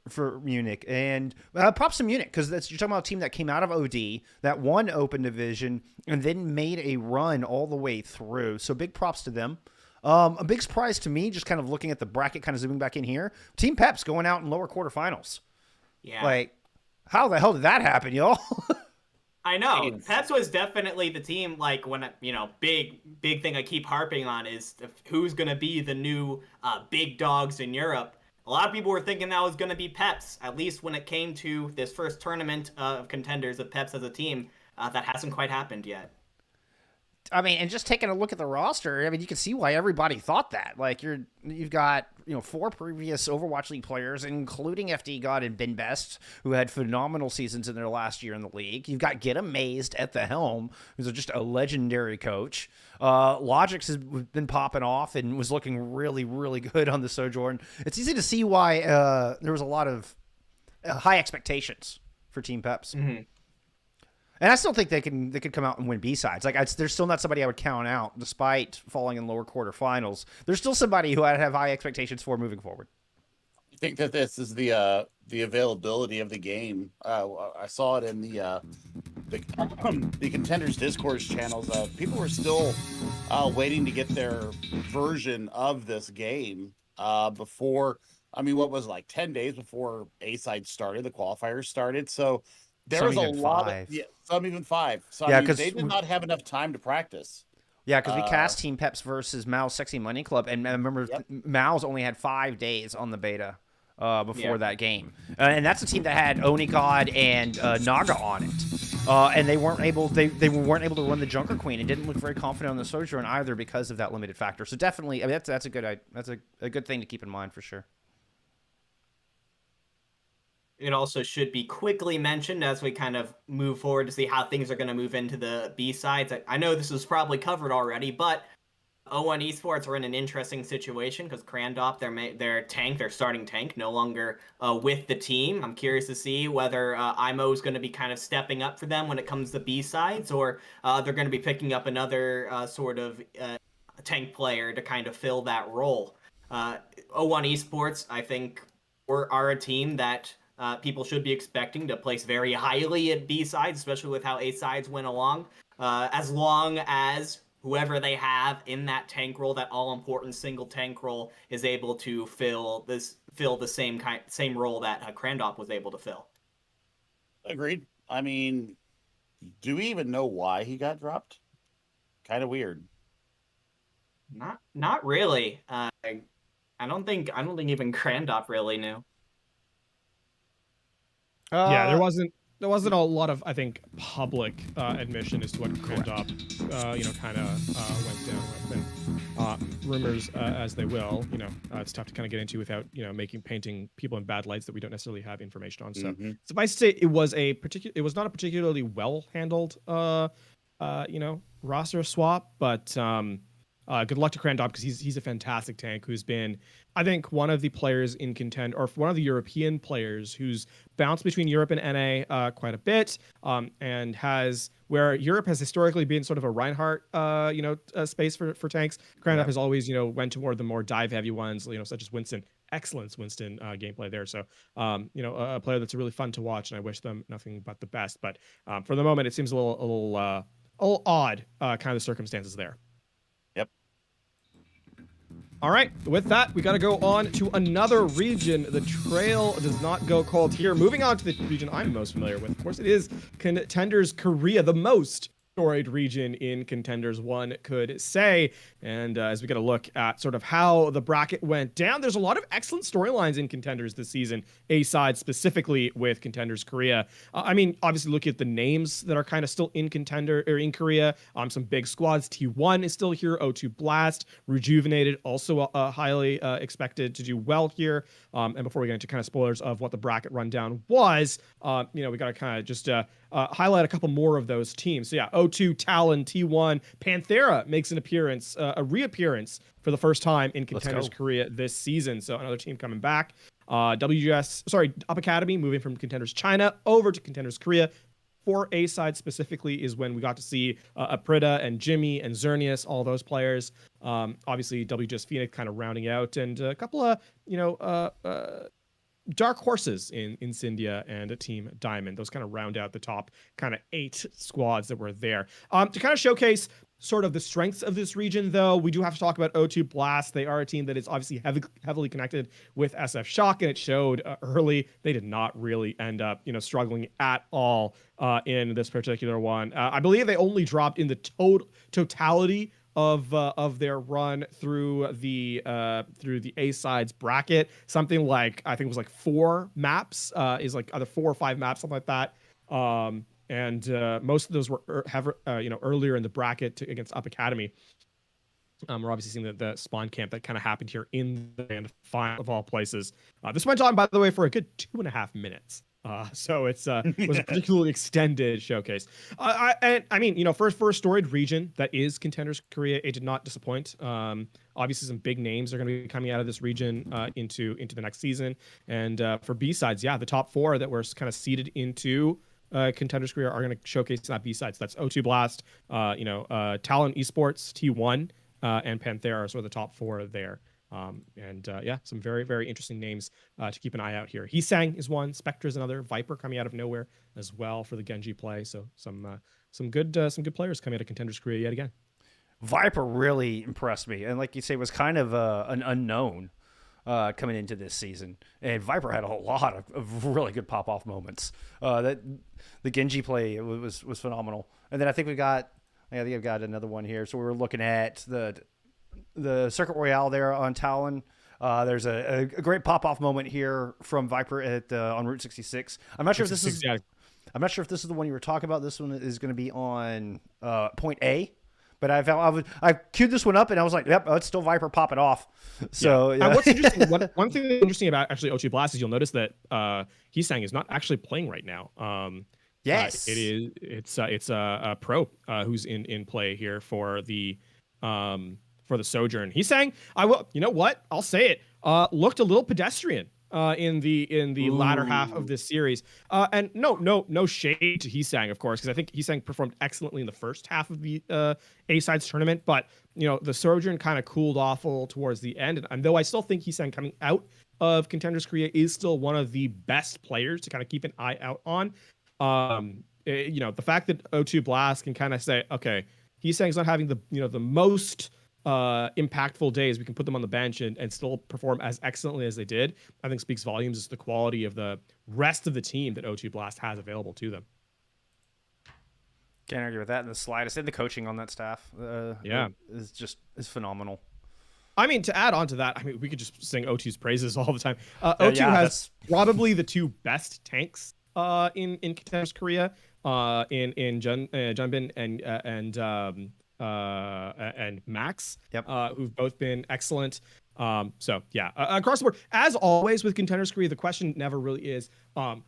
Munich. And props to Munich, because you're talking about a team that came out of OD, that won Open Division, and then made a run all the way through. So big props to them. A big surprise to me, just kind of looking at the bracket, kind of zooming back in here, Team Peps going out in lower quarterfinals. Yeah. Like, how the hell did that happen, y'all? I know. Peps was definitely the team, like, when, big thing I keep harping on is who's going to be the new big dogs in Europe. A lot of people were thinking that was going to be Peps, at least when it came to this first tournament of contenders of Peps as a team. That hasn't quite happened yet. And just taking a look at the roster, you can see why everybody thought that. Like, you've got 4 previous Overwatch League players, including FD God and Ben Best, who had phenomenal seasons in their last year in the league. You've got Get Amazed at the helm, who's just a legendary coach. Logix has been popping off and was looking really, really good on the Sojourn. It's easy to see why there was a lot of high expectations for Team Peps. Mm-hmm. And I still think they could come out and win B-sides. Like there's still not somebody I would count out, despite falling in lower quarterfinals. There's still somebody who I'd have high expectations for moving forward. I think that this is the availability of the game. I saw it in the contenders discourse channels. People were still waiting to get their version of this game before. I mean, what was it, like 10 days before A-side started, the qualifiers started. So there Some was a even lot 5. of some even 5. So Yeah, I mean, 'cause they did not have enough time to practice. Yeah, because we cast Team Peps versus Mao's Sexy Money Club, and I remember Mao's only had 5 days on the beta before that game, and that's a team that had Onikod and Naga on it, and they weren't able to run the JunkerQueen and didn't look very confident on the Sojourn either because of that limited factor. So definitely, I mean, that's a good thing to keep in mind for sure. It also should be quickly mentioned as we kind of move forward to see how things are going to move into the B-sides. I know this is probably covered already, but O1 Esports are in an interesting situation because Crandop, their starting tank, no longer with the team. I'm curious to see whether IMO is going to be kind of stepping up for them when it comes to B-sides, or they're going to be picking up another sort of tank player to kind of fill that role. O1 Esports, I think, are a team that people should be expecting to place very highly at B-sides, especially with how A-sides went along. As long as whoever they have in that tank role, that all-important single tank role, is able to fill the same role that Crandop was able to fill. Agreed. I mean, do we even know why he got dropped? Kind of weird. Not really. I don't think even Crandop really knew. Yeah, there wasn't a lot of, I think, public admission as to what Crandop, kind of went down with. And rumors, as they will, it's tough to kind of get into without, painting people in bad lights that we don't necessarily have information on. So suffice to say, it was not a particularly well handled, roster swap, but good luck to Crandop because he's a fantastic tank who's been, I think, one of the players in contend, or one of the European players who's bounced between Europe and NA quite a bit, and where Europe has historically been sort of a Reinhardt, space for tanks. Crandop has always, went toward the more dive heavy ones, such as Winston. Excellent Winston gameplay there. So, a player that's really fun to watch, and I wish them nothing but the best. But for the moment, it seems a little odd, kind of the circumstances there. All right, with that, we got to go on to another region. The trail does not go cold here. Moving on to the region I'm most familiar with. Of course, it is Contenders Korea, the most storied region in Contenders, one could say. And as we get a look at sort of how the bracket went down, there's a lot of excellent storylines in Contenders this season, A-side specifically with Contenders Korea. Obviously looking at the names that are kind of still in Korea, some big squads. T1 is still here, O2 Blast, Rejuvenated, also highly expected to do well here. And before we get into kind of spoilers of what the bracket rundown was, we got to kind of just highlight a couple more of those teams. So yeah, O2, Talon, T1, Panthera makes an appearance, a reappearance for the first time in Contenders Korea this season. So another team coming back. Up Academy moving from Contenders China over to Contenders Korea. For A-side specifically is when we got to see Aprida and Jimmy and Xerneas, all those players. Obviously, WGS Phoenix kind of rounding out, and a couple of, dark horses in Incendia and a Team Diamond. Those kind of round out the top kind of 8 squads that were there. To kind of showcase sort of the strengths of this region, though, we do have to talk about O2 Blast. They are a team that is obviously heavily connected with SF Shock, and it showed early. They did not really end up, struggling at all in this particular one. I believe they only dropped in the totality of their run through the A-sides bracket, something like, I think it was like 4 maps, is like either 4 or 5 maps, something like that. And most of those were earlier in the bracket against Up Academy. We're obviously seeing the spawn camp that kind of happened here in the grand final of all places. This went on, by the way, for a good 2.5 minutes. So it was a particularly extended showcase. For a storied region that is Contenders Korea, it did not disappoint. Obviously, some big names are going to be coming out of this region into the next season. And for B-sides, the top 4 that were kind of seeded into Contenders Korea are going to showcase that B-side. So that's O2 Blast, Talon Esports, T1, and Panthera are sort of the top 4 there. Some very, very interesting names to keep an eye out here. Hisang is one, Spectre is another, Viper coming out of nowhere as well for the Genji play. So some good players coming out of Contenders Korea yet again. Viper really impressed me, and like you say, was kind of an unknown coming into this season. And Viper had a whole lot of really good pop-off moments. That the Genji play was phenomenal. And then I think I've got another one here. So we were looking at the Circuit Royale there on Talon. There's a great pop-off moment here from Viper on Route 66. I'm not sure if this is the one you were talking about. This one is going to be on Point A. But I queued this one up and I was like, yep, it's still Viper popping off. So yeah. And what's interesting, one thing that's interesting about actually O2 Blast is you'll notice that Hisang is not actually playing right now. Yes, it's a pro who's in play here for the Sojourn. Hisang, you know what? I'll say it. Looked a little pedestrian. In the latter half of this series, and no shade to Hisang, of course, because I think Hisang performed excellently in the first half of the A-Sides tournament, but the Sojourn kind of cooled off a little towards the end, and though I still think Hisang coming out of Contenders Korea is still one of the best players to kind of keep an eye out on. The fact that O2 Blast can kind of say, okay, Hisang's not having the most impactful days, we can put them on the bench and still perform as excellently as they did, I think speaks volumes as to the quality of the rest of the team that O2 Blast has available to them. Can't argue with that in the slightest. And the coaching on that staff is phenomenal. I mean, to add on to that, we could just sing O2's praises all the time. O2 has probably the 2 best tanks in Contenders Korea, in Junbin and Max, who've both been excellent. Across the board, as always with Contenders Korea, the question never really is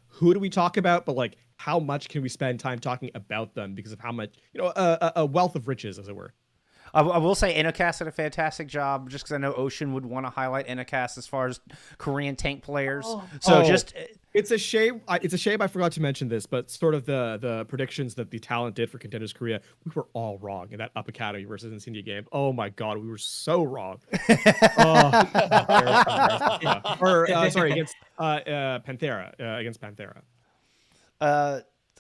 who do we talk about, but like how much can we spend time talking about them because of how much a wealth of riches, as it were. I will say Inocast did a fantastic job, just because I know Ocean would want to highlight Inocast as far as Korean tank players. It's a shame. I forgot to mention this, but sort of the predictions that the talent did for Contenders Korea, we were all wrong in that Up Academy versus Insignia game. Oh my God, we were so wrong. Against Panthera. Against Panthera.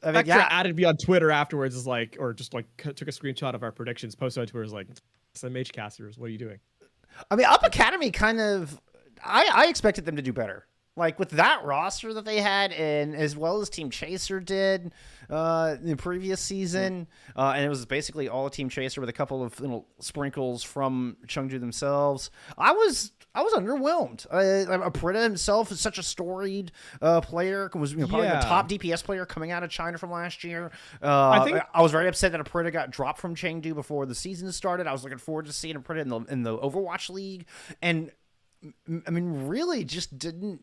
Added me on Twitter afterwards took a screenshot of our predictions, posted on Twitter, like, SMH casters, what are you doing? Up Academy kind of, I expected them to do better. Like with that roster that they had, and as well as Team Chaser did in the previous season, and it was basically all Team Chaser with a couple of little sprinkles from Chungju themselves. I was underwhelmed. Aprita himself is such a storied player. Was probably the top DPS player coming out of China from last year. I was very upset that Aprita got dropped from Chengdu before the season started. I was looking forward to seeing Aprita in the Overwatch League, and really just didn't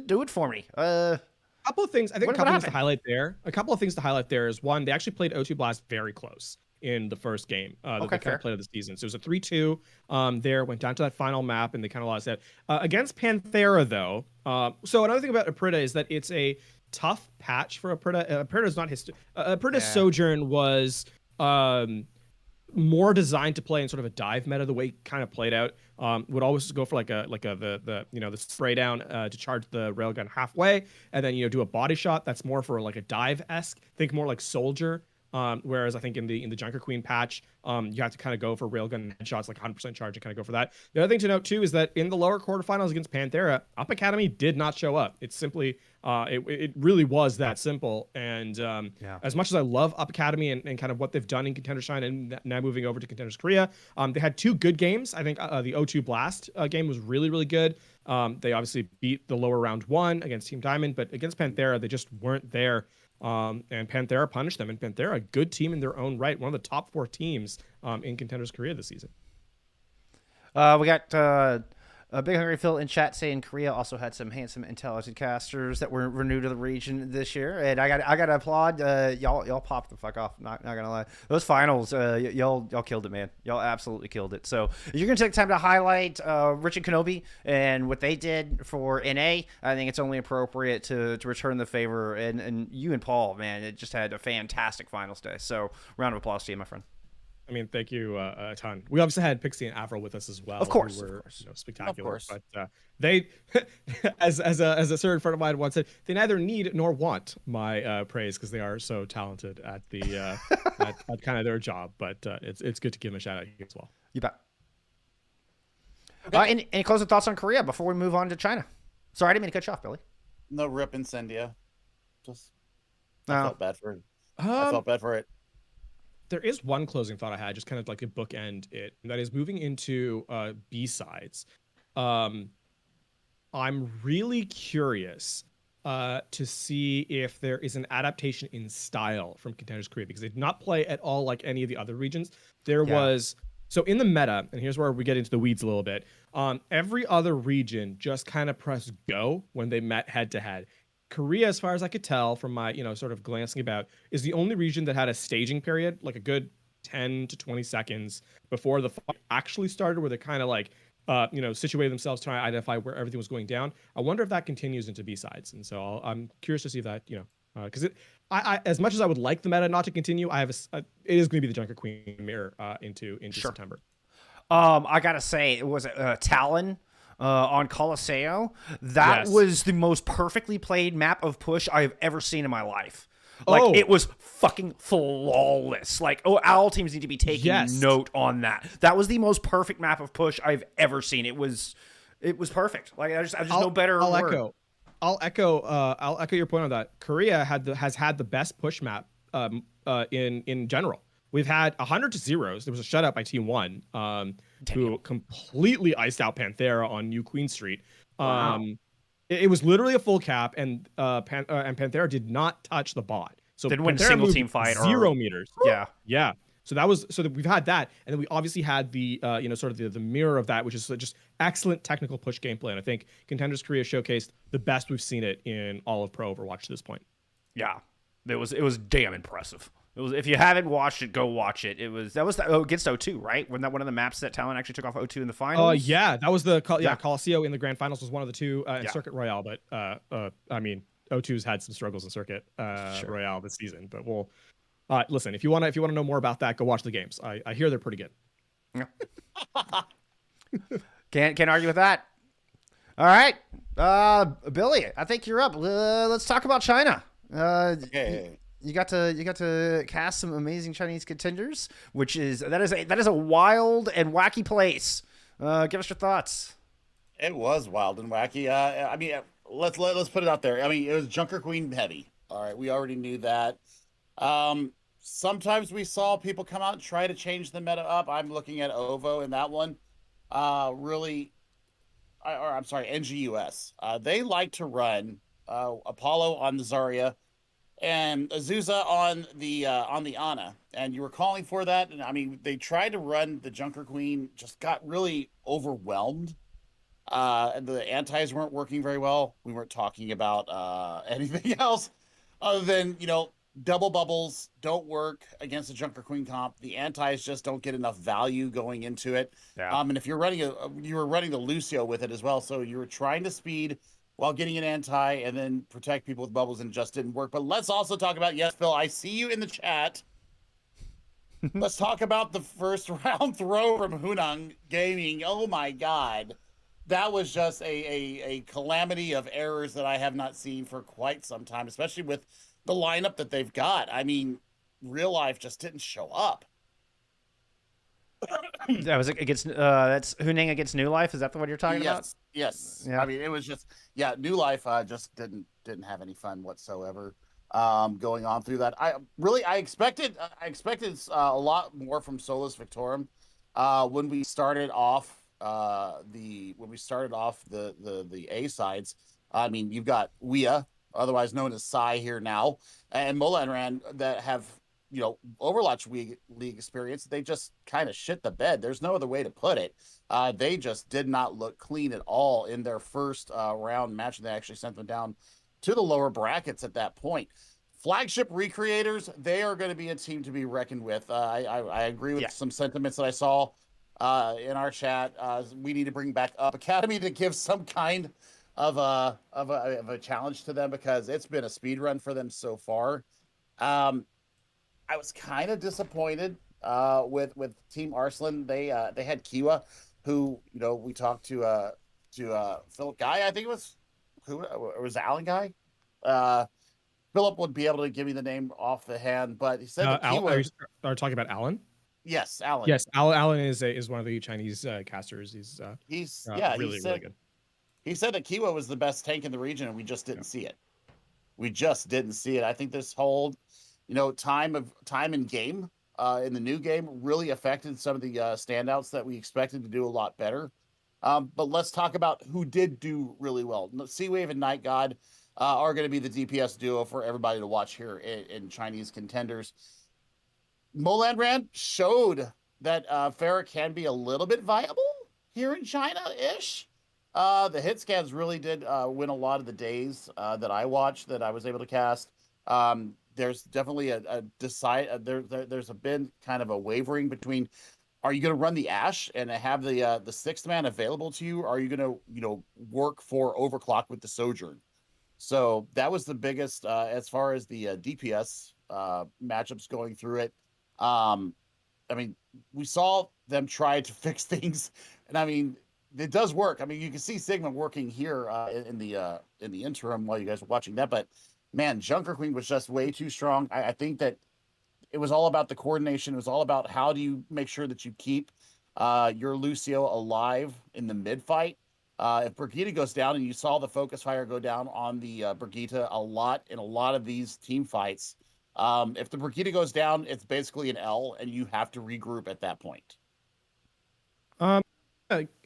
do it for me. A couple of things. I think a couple things to highlight there. A couple of things to highlight there is, one, they actually played O2 Blast very close in the first game that they kind of played of the season. So it was a 3-2 there, went down to that final map, and they kind of lost that. Against Panthera, though, so another thing about Aprita is that it's a tough patch for Aprita. Aprita's not his... Aprita's Sojourn was... more designed to play in sort of a dive meta, the way it kind of played out. Would always go for the spray down to charge the railgun halfway, and then do a body shot that's more for like a dive-esque. Think more like Soldier. Whereas I think in the JunkerQueen patch, you have to kind of go for railgun headshots, like 100% charge, and kind of go for that. The other thing to note too is that in the lower quarterfinals against Panthera, Up Academy did not show up. It's simply it really was that simple. And as much as I love Up Academy and kind of what they've done in Contender Shine and now moving over to Contenders Korea, they had 2 good games. I think the O2 Blast game was really, really good. They obviously beat the lower round 1 against Team Diamond, but against Panthera, they just weren't there. And Panthera punished them, and Panthera, a good team in their own right, one of the top 4 teams in Contenders Korea this season. We got Big Hungry Phil in chat saying Korea also had some handsome, intelligent casters that were new to the region this year, and I got to applaud y'all popped the fuck off. Not gonna lie, those finals y'all killed it, man. Y'all absolutely killed it. So if you're gonna take time to highlight Rich and Kenobi and what they did for NA, I think it's only appropriate to return the favor. And you and Paul, man, it just had a fantastic finals day. So round of applause to you, my friend. I mean, thank you a ton. We obviously had Pixie and Avril with us as well. Of course, who were, of course. spectacular. Of course. But they, as a certain friend of mine once said, they neither need nor want my praise because they are so talented at the at kind of their job. But it's good to give them a shout out here as well. You bet. Any closing thoughts on Korea before we move on to China? Sorry, I didn't mean to cut you off, Billy. No, rip Incendia. Just No. I felt bad for it. I felt bad for it. There is one closing thought I had, just kind of like a bookend it, and that is moving into B-sides. I'm really curious to see if there is an adaptation in style from Contenders Korea, because they did not play at all like any of the other regions. There was, so in the meta, and here's where we get into the weeds a little bit, every other region just kind of pressed go when they met head-to-head. Korea, as far as I could tell from my, sort of glancing about, is the only region that had a staging period, like a good 10 to 20 seconds before the fight actually started, where they kind of like, situated themselves trying to identify where everything was going down. I wonder if that continues into B-sides. And so I'm curious to see if that, because I as much as I would like the meta not to continue, it is going to be the JunkerQueen mirror into Sure. September. I gotta say, it was Talon on Colosseo. That was the most perfectly played map of push I have ever seen in my life. Like, it was fucking flawless. Like, all teams need to be taking note on that. That was the most perfect map of push I've ever seen. It was perfect. Like, I just no better word. I'll echo your point on that. Korea has had the best push map in general. We've had 100-0. There was a shutout by Team 1, who completely iced out Panthera on New Queen Street. Wow. It was literally a full cap, and Panthera did not touch the bot. So Didn't win a Panthera single moved team fight. 0 meters. Yeah. So we've had that, and then we obviously had the sort of the mirror of that, which is just excellent technical push gameplay. And I think Contenders Korea showcased the best we've seen it in all of Pro Overwatch to this point. Yeah, it was damn impressive. It was, if you haven't watched it, go watch it. That was against O2, right? Wasn't that one of the maps that Talon actually took off O2 in the finals? Yeah, that was Colosseo in the grand finals was one of the two in Circuit Royale. But I mean, O2's had some struggles in Circuit Royale this season. But we'll listen, if you want to know more about that, go watch the games. I hear they're pretty good. Yeah. Can't argue with that. All right, Billy, I think you're up. Let's talk about China. Okay. You got to cast some amazing Chinese contenders, that is a wild and wacky place. Give us your thoughts. It was wild and wacky. I mean, let's put it out there. I mean, it was JunkerQueen heavy. All right, we already knew that. Sometimes we saw people come out and try to change the meta up. I'm looking at OVO in that one. NGUS. They like to run Apollo on the Zarya and Azusa on the Ana, and you were calling for that. And I mean, they tried to run the JunkerQueen, just got really overwhelmed. And the antis weren't working very well. We weren't talking about anything else other than, double bubbles don't work against the JunkerQueen comp. The antis just don't get enough value going into it. Yeah. And if you're running you were running the Lucio with it as well, so you were trying to speed while getting an anti and then protect people with bubbles, and it just didn't work. But let's also talk about, yes, Phill, I see you in the chat. Let's talk about the first round throw from Hunang Gaming. Oh my God. That was just a calamity of errors that I have not seen for quite some time, especially with the lineup that they've got. I mean, real life just didn't show up. That was against that's Hunang against New Life. Is that the one you're talking about? Yes. Yeah. I mean, it was just New Life just didn't have any fun whatsoever going on through that. I expected a lot more from Solus Victorum when we started off the A sides. I mean, you've got Wea, otherwise known as Psy here now, and Molanran that have Overwatch League experience, they just kind of shit the bed. There's no other way to put it. They just did not look clean at all in their first round match. They actually sent them down to the lower brackets at that point. Flagship Recreators, they are going to be a team to be reckoned with. I agree with some sentiments that I saw in our chat. We need to bring back Up Academy to give some kind of a challenge to them, because it's been a speed run for them so far. I was kind of disappointed with Team Arslan. They had Kiwa, who we talked to Phill Guy, I think it was, who it was Alan Guy. Philip would be able to give me the name off the hand, but he said that Kiwa. Are you talking about Alan? Yes, Alan. Yes, Alan is one of the Chinese casters. He's really good. He said that Kiwa was the best tank in the region, and we just didn't see it. We just didn't see it. I think this whole time in game in the new game really affected some of the standouts that we expected to do a lot better. But let's talk about who did do really well. Seawave and Night God are going to be the DPS duo for everybody to watch here in Chinese contenders. Moland Rand showed that Farah can be a little bit viable here in China-ish. The hit scans really did win a lot of the days that I watched, that I was able to cast. There's definitely there's been kind of a wavering between, are you going to run the Ash and have the sixth man available to you? Or are you going to work for overclock with the Sojourn? So that was the biggest as far as the DPS matchups going through it. We saw them try to fix things, and it does work. You can see Sigma working here in the interim while you guys were watching that, but man, JunkerQueen was just way too strong. I think that it was all about the coordination. It was all about how do you make sure that you keep your Lucio alive in the mid fight. If Brigitte goes down, and you saw the focus fire go down on the Brigitte a lot in a lot of these team fights, if the Brigitte goes down, it's basically an L, and you have to regroup at that point.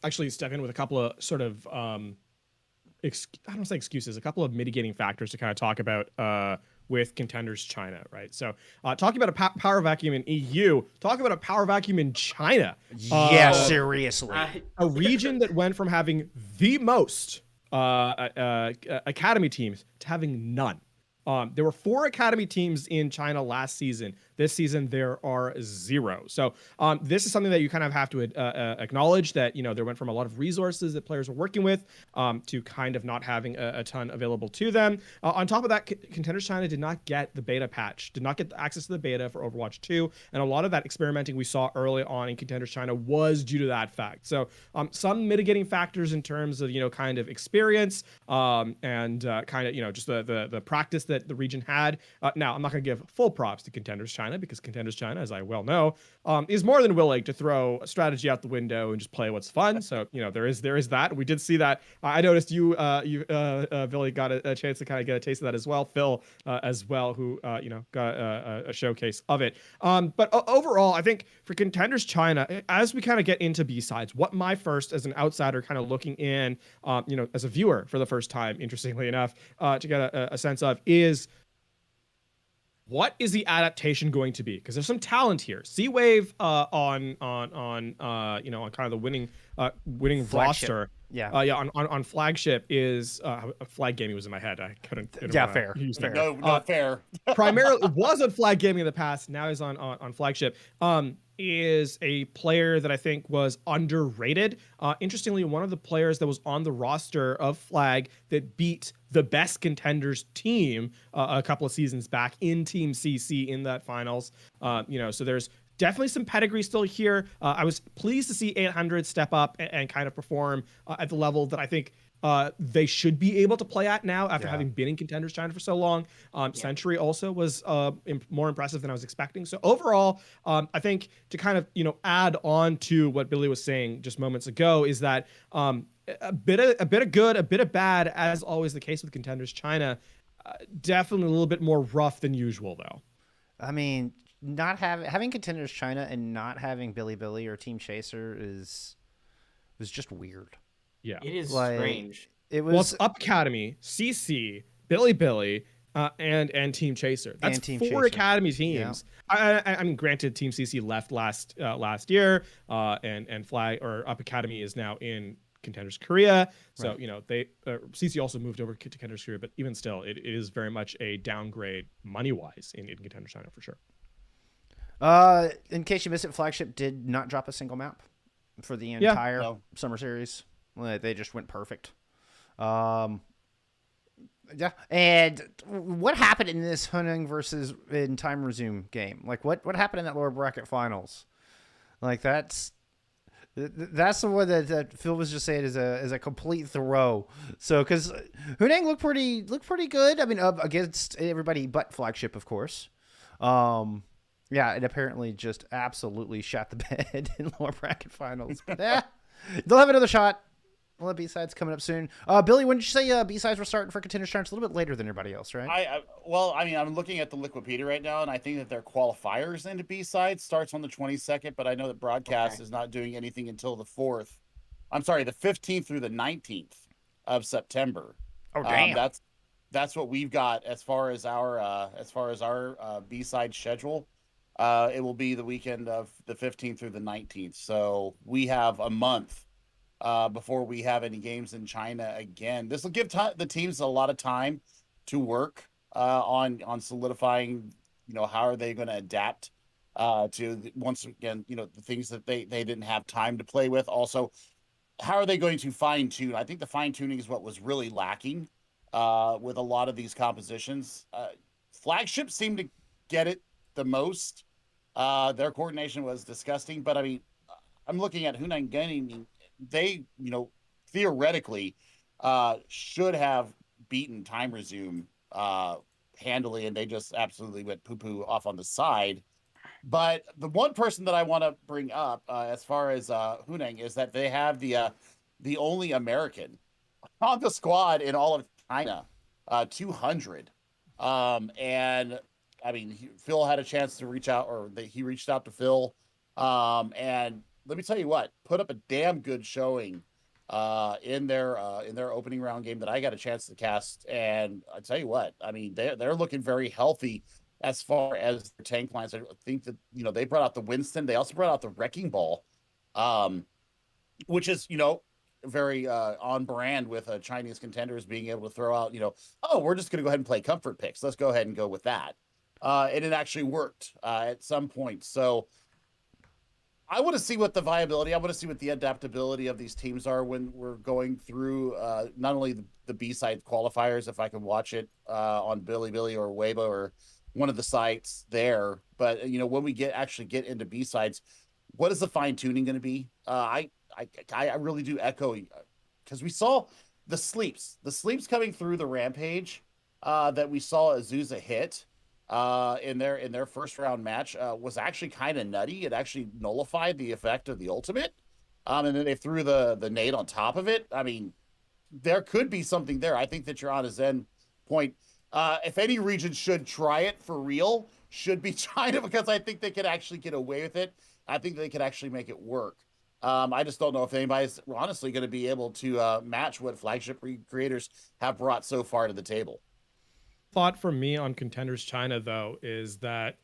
Actually step in with a couple of sort of I don't say excuses, a couple of mitigating factors to kind of talk about with contenders China, right? So talking about a power vacuum in EU, talk about a power vacuum in China. Yeah, seriously. A region that went from having the most academy teams to having none. There were 4 academy teams in China last season. This season, there are 0. So this is something that you kind of have to acknowledge, that, there went from a lot of resources that players were working with to kind of not having a ton available to them. On top of that, Contenders China did not get the beta patch, did not get access to the beta for Overwatch 2. And a lot of that experimenting we saw early on in Contenders China was due to that fact. So some mitigating factors in terms of, kind of experience and kind of, just the practice that the region had. Now, I'm not going to give full props to Contenders China, because Contenders China, as I well know, is more than willing to throw a strategy out the window and just play what's fun. So, there is that. We did see that. I noticed you Billy, got a chance to kind of get a taste of that as well. Phill, as well, who, got a showcase of it. But overall, I think for Contenders China, as we kind of get into B-sides, what my first, as an outsider, kind of looking in, as a viewer for the first time, interestingly enough, to get a sense of is, what is the adaptation going to be? Because there's some talent here. Seawave on kind of the winning Flagship. roster. Yeah. On Flagship is Flag Gaming was in my head. I couldn't. Fair. No, fair. Primarily was on Flag Gaming in the past. Now he's on Flagship. Is a player that I think was underrated. Interestingly, one of the players that was on the roster of Flag that beat the best contenders team a couple of seasons back in Team CC in that finals. So there's definitely some pedigree still here. I was pleased to see 800 step up and kind of perform at the level that I think they should be able to play at now after having been in Contenders China for so long. Century also was more impressive than I was expecting. So overall, I think to kind of, add on to what Billy was saying just moments ago is that a bit of good, a bit of bad, as always the case with Contenders China. Definitely a little bit more rough than usual, though. Not having Contenders China and not having Billy or Team Chaser was just weird. Yeah, it is strange. It was Up Academy, CC, Billy, and Team Chaser. That's And Team four Chaser. academy teams. Yeah. I mean, granted, Team CC left last year, and Flag or Up Academy is now in Contenders Korea. So Right. they CC also moved over to Contenders Korea, but even still, it is very much a downgrade money wise in Contenders China for sure. In case you missed it, Flagship did not drop a single map for the entire summer series. They just went perfect. Yeah, and what happened in this Hunting versus in Time Resume game? Like, what happened in that lower bracket finals? Like, that's the one that Phill was just saying is a complete throw. So, because Hunting looked pretty good. I mean, up against everybody but Flagship, of course. Yeah, it apparently just absolutely shot the bed in lower bracket finals. But they'll have another shot. We'll have B-sides coming up soon. Billy, when did you say B-sides were starting for Contenders China? It's a little bit later than everybody else, right? Well, I mean, I'm looking at the Liquipedia right now, and I think that their qualifiers into B-sides starts on the 22nd, but I know that broadcast is not doing anything until the 15th through the 19th of September. Oh, damn. That's what we've got as far as our B-side schedule. It will be the weekend of the 15th through the 19th. So we have a month before we have any games in China again. This will give the teams a lot of time to work on solidifying, how are they going to adapt to, once again, the things that they didn't have time to play with. Also, how are they going to fine tune? I think the fine tuning is what was really lacking with a lot of these compositions. Flagship seemed to get it the most. Their coordination was disgusting, but I mean, I'm looking at Hunan Gaming. They, theoretically should have beaten Time Resume handily, and they just absolutely went poo-poo off on the side. But the one person that I want to bring up as far as Hunang is that they have the only American on the squad in all of China, 200. And I mean, Phill had a chance to reach out, he reached out to Phill, and let me tell you what, put up a damn good showing in their opening round game that I got a chance to cast. And I tell you what, I mean, they're looking very healthy as far as their tank lines. I think that they brought out the Winston. They also brought out the Wrecking Ball, which is very on brand with Chinese contenders being able to throw out we're just going to go ahead and play comfort picks. Let's go ahead and go with that. And it actually worked at some point. So I want to see what the viability, I want to see what the adaptability of these teams are when we're going through not only the B-side qualifiers, if I can watch it on Bilibili or Weibo or one of the sites there, but when we actually get into B-sides, what is the fine tuning going to be? I really do echo, because we saw the sleeps coming through the rampage that we saw Azusa hit in their first round match was actually kind of nutty. It actually nullified the effect of the ultimate, and then they threw the nade on top of it. I mean, there could be something there. I think that you're on a Zen point. If any region should try it for real, should be China, because I think they could actually get away with it. I think they could actually make it work. I just don't know if anybody's honestly going to be able to match what Flagship creators have brought so far to the table. Thought for me on Contenders China, though, is that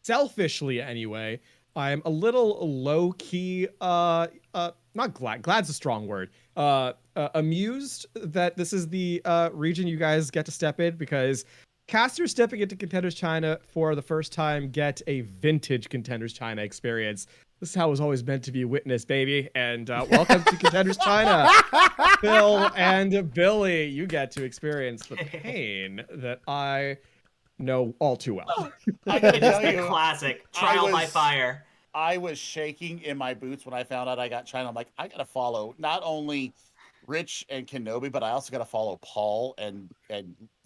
selfishly anyway, I'm a little low-key, not glad's a strong word, amused that this is the region you guys get to step in, because casters stepping into Contenders China for the first time get a vintage Contenders China experience. This is how it was always meant to be witnessed, baby. And welcome to Contenders China. Phill and Billy, you get to experience the pain that I know all too well. I gotta tell The you, classic trial by fire. I was shaking in my boots when I found out I got China. I'm like, I gotta follow not only Rich and Kenobi, but I also gotta follow Paul and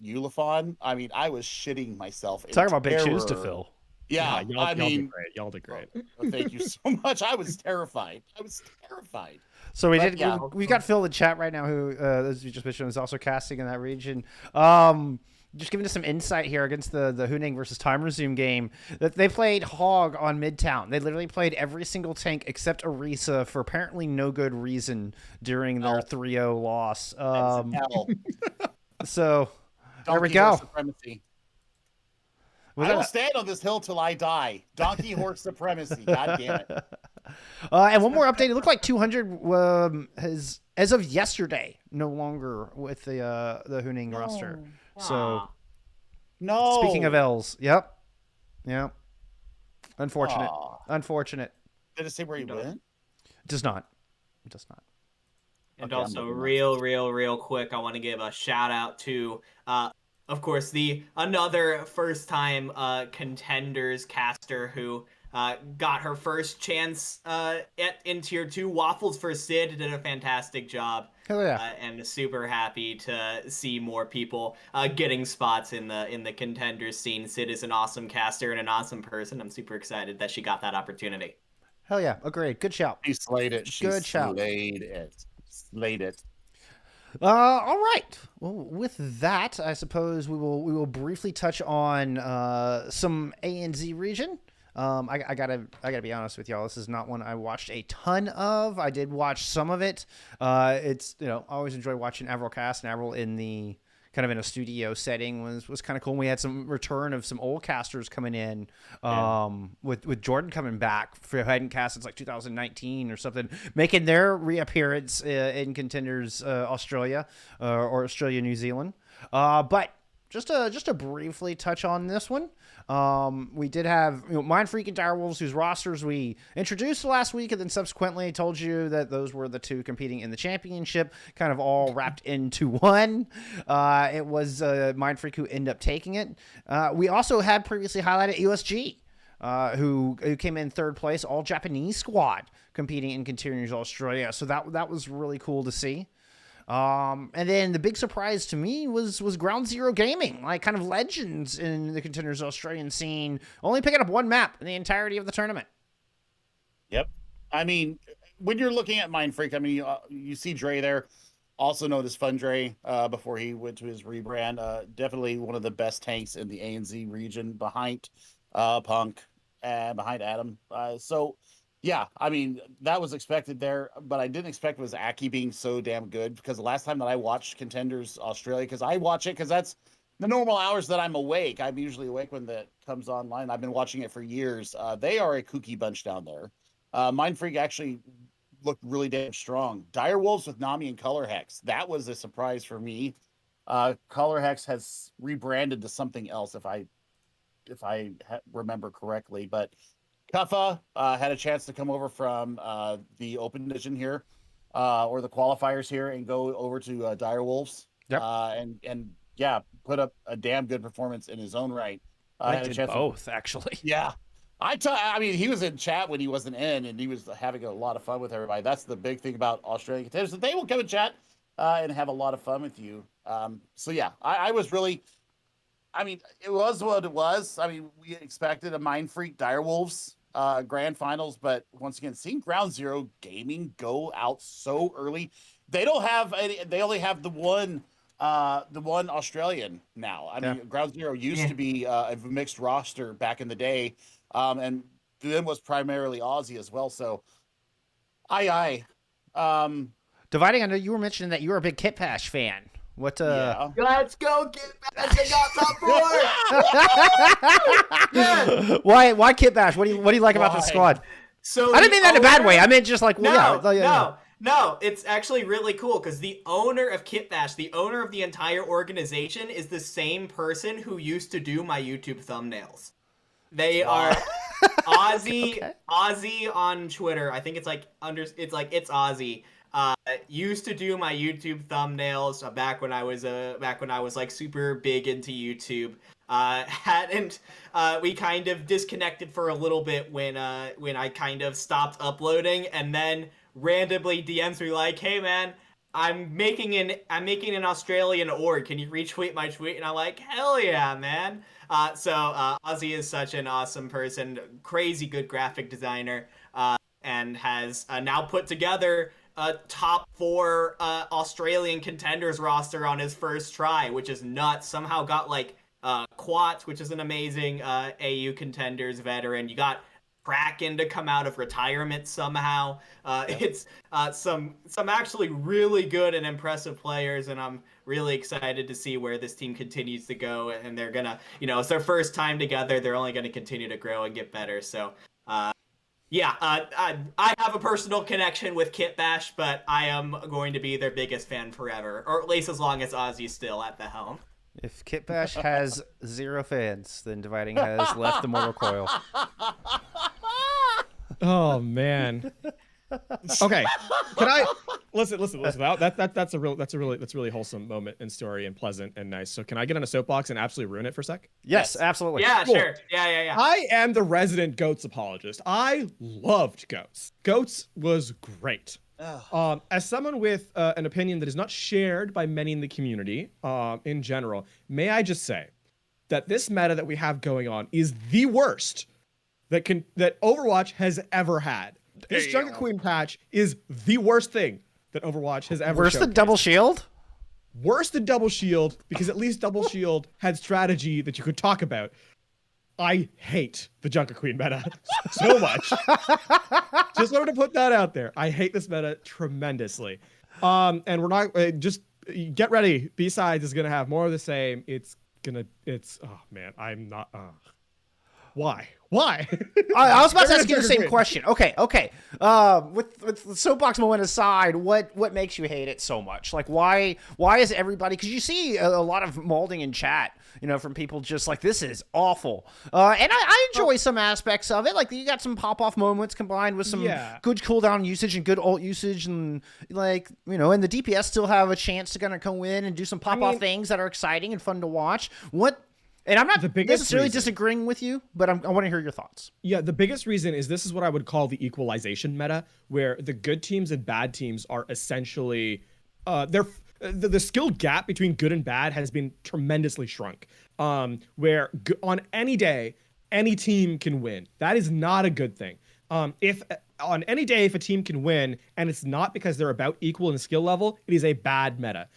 Ulefon. I mean, I was shitting myself. Talking about big shoes to fill. Yeah, y'all did great. Y'all did great. Thank you so much. I was terrified. So we've got Phill in chat right now, who, as you just mentioned, is also casting in that region. Just giving us some insight here against the Huning versus Time Resume game. That they played Hog on Midtown. They literally played every single tank except Orisa for apparently no good reason during their 3-0 loss. So there we go. I will stand on this hill till I die. Donkey horse supremacy. God damn it. And one more update. It looked like 200 has, as of yesterday, no longer with the Huning roster. So, no. Speaking of L's, yep. Unfortunate. Unfortunate. Did it say where he went? Does not. And also, real quick, I want to give a shout out to, of course, another first-time Contenders caster who got her first chance in Tier 2. Waffles for Sid did a fantastic job. Hell yeah. And super happy to see more people getting spots in the Contenders scene. Sid is an awesome caster and an awesome person. I'm super excited that she got that opportunity. Hell yeah. Agreed. Good shout. She slayed it. Good shout. Slayed it. All right. Well, with that, I suppose we will briefly touch on some ANZ region. I gotta be honest with y'all. This is not one I watched a ton of. I did watch some of it. It's I always enjoy watching Avril cast, and Avril in the kind of in a studio setting was kind of cool. And we had some return of some old casters coming in, with Jordan coming back for hadn't cast since like 2019 or something, making their reappearance in Contenders Australia or Australia New Zealand. But just to briefly touch on this one, we did have Mind Freak and Direwolves, whose rosters we introduced last week, and then subsequently told you that those were the two competing in the championship, kind of all wrapped into one. It was Mind Freak who ended up taking it. We also had previously highlighted USG, who came in third place, all Japanese squad competing in Contenders Australia. So that was really cool to see. And then the big surprise to me was Ground Zero Gaming, like kind of legends in the Contenders Australian scene, only picking up one map in the entirety of the tournament. Yep. I mean, when you're looking at Mind Freak, I mean, you see Dre there, also known as Fun Dre, before he went to his rebrand. Definitely one of the best tanks in the ANZ region behind Punk and behind Adam. Yeah, I mean, that was expected there, but I didn't expect it was Aki being so damn good, because the last time that I watched Contenders Australia, because I watch it because that's the normal hours that I'm awake. I'm usually awake when that comes online. I've been watching it for years. They are a kooky bunch down there. Mind Freak actually looked really damn strong. Direwolves with Nami and Color Hex. That was a surprise for me. Color Hex has rebranded to something else, if I remember correctly, but Kuffa had a chance to come over from the Open Division here, or the qualifiers here, and go over to Direwolves. Yep. And yeah, put up a damn good performance in his own right. I did both, actually. Yeah. I mean, he was in chat when he wasn't in, and he was having a lot of fun with everybody. That's the big thing about Australian Contenders, that they will come in chat and have a lot of fun with you. So yeah, I was really... I mean, it was what it was. I mean, we expected a Mind Freak Direwolves grand finals, but once again, seeing Ground Zero Gaming go out so early, they don't have any, they only have the one Australian now. I mean, Ground Zero used to be a mixed roster back in the day, and then was primarily Aussie as well. So, Dividing, I know you were mentioning that you were a big Kit Pash fan. What? Yeah. Let's go, Kit Bash! They got top 4. Yeah. Why Kit Bash? What do you like about the squad? So I didn't mean that in a bad way. I meant just like, No, it's actually really cool because the owner of Kit Bash, the owner of the entire organization, is the same person who used to do my YouTube thumbnails. They are Aussie on Twitter. I think it's it's Aussie. Used to do my YouTube thumbnails back when I was like super big into YouTube. We kind of disconnected for a little bit when I kind of stopped uploading, and then randomly DMs me like, "Hey man, I'm making an Australian org. Can you retweet my tweet?" And I'm like, "Hell yeah, man!" So Ozzy is such an awesome person, crazy good graphic designer, and has now put together a top 4 Australian Contenders roster on his first try, which is nuts. Somehow got like Quat, which is an amazing AU Contenders veteran. You got Kraken to come out of retirement somehow. It's some actually really good and impressive players, and I'm really excited to see where this team continues to go. And they're gonna, it's their first time together. They're only gonna continue to grow and get better. So, I have a personal connection with Kit Bash, but I am going to be their biggest fan forever, or at least as long as Ozzy's still at the helm. If Kit Bash has 0 fans, then Dividing has left the mortal coil. Oh man. Okay. Can I listen? That's a really wholesome moment and story and pleasant and nice. So can I get on a soapbox and absolutely ruin it for a sec? Yes, absolutely. Yeah, Cool. sure. Yeah. I am the resident Goats apologist. I loved Goats. Goats was great. As someone with an opinion that is not shared by many in the community, in general, may I just say that this meta that we have going on is the worst that Overwatch has ever had. This JunkerQueen patch is the worst thing that Overwatch has ever. Worse than Double Shield? Worse than Double Shield, because at least Double Shield had strategy that you could talk about. I hate the JunkerQueen meta so much. Just wanted to put that out there. I hate this meta tremendously. And we're not just get ready. B-Sides is gonna have more of the same. Oh man, I'm not. Why? I was about to ask you the same question. Okay. With the soapbox moment aside, what makes you hate it so much? Like, why is everybody? Because you see a lot of molding in chat, from people just like, this is awful. And I enjoy some aspects of it. Like, you got some pop-off moments combined with some good cooldown usage and good ult usage, and and the DPS still have a chance to kind of come in and do some pop-off things that are exciting and fun to watch. And I'm not necessarily disagreeing with you, but I want to hear your thoughts. Yeah, the biggest reason is this is what I would call the equalization meta, where the good teams and bad teams are essentially, the skill gap between good and bad has been tremendously shrunk. Where on any day, any team can win. That is not a good thing. If on any day, if a team can win, and it's not because they're about equal in skill level, it is a bad meta.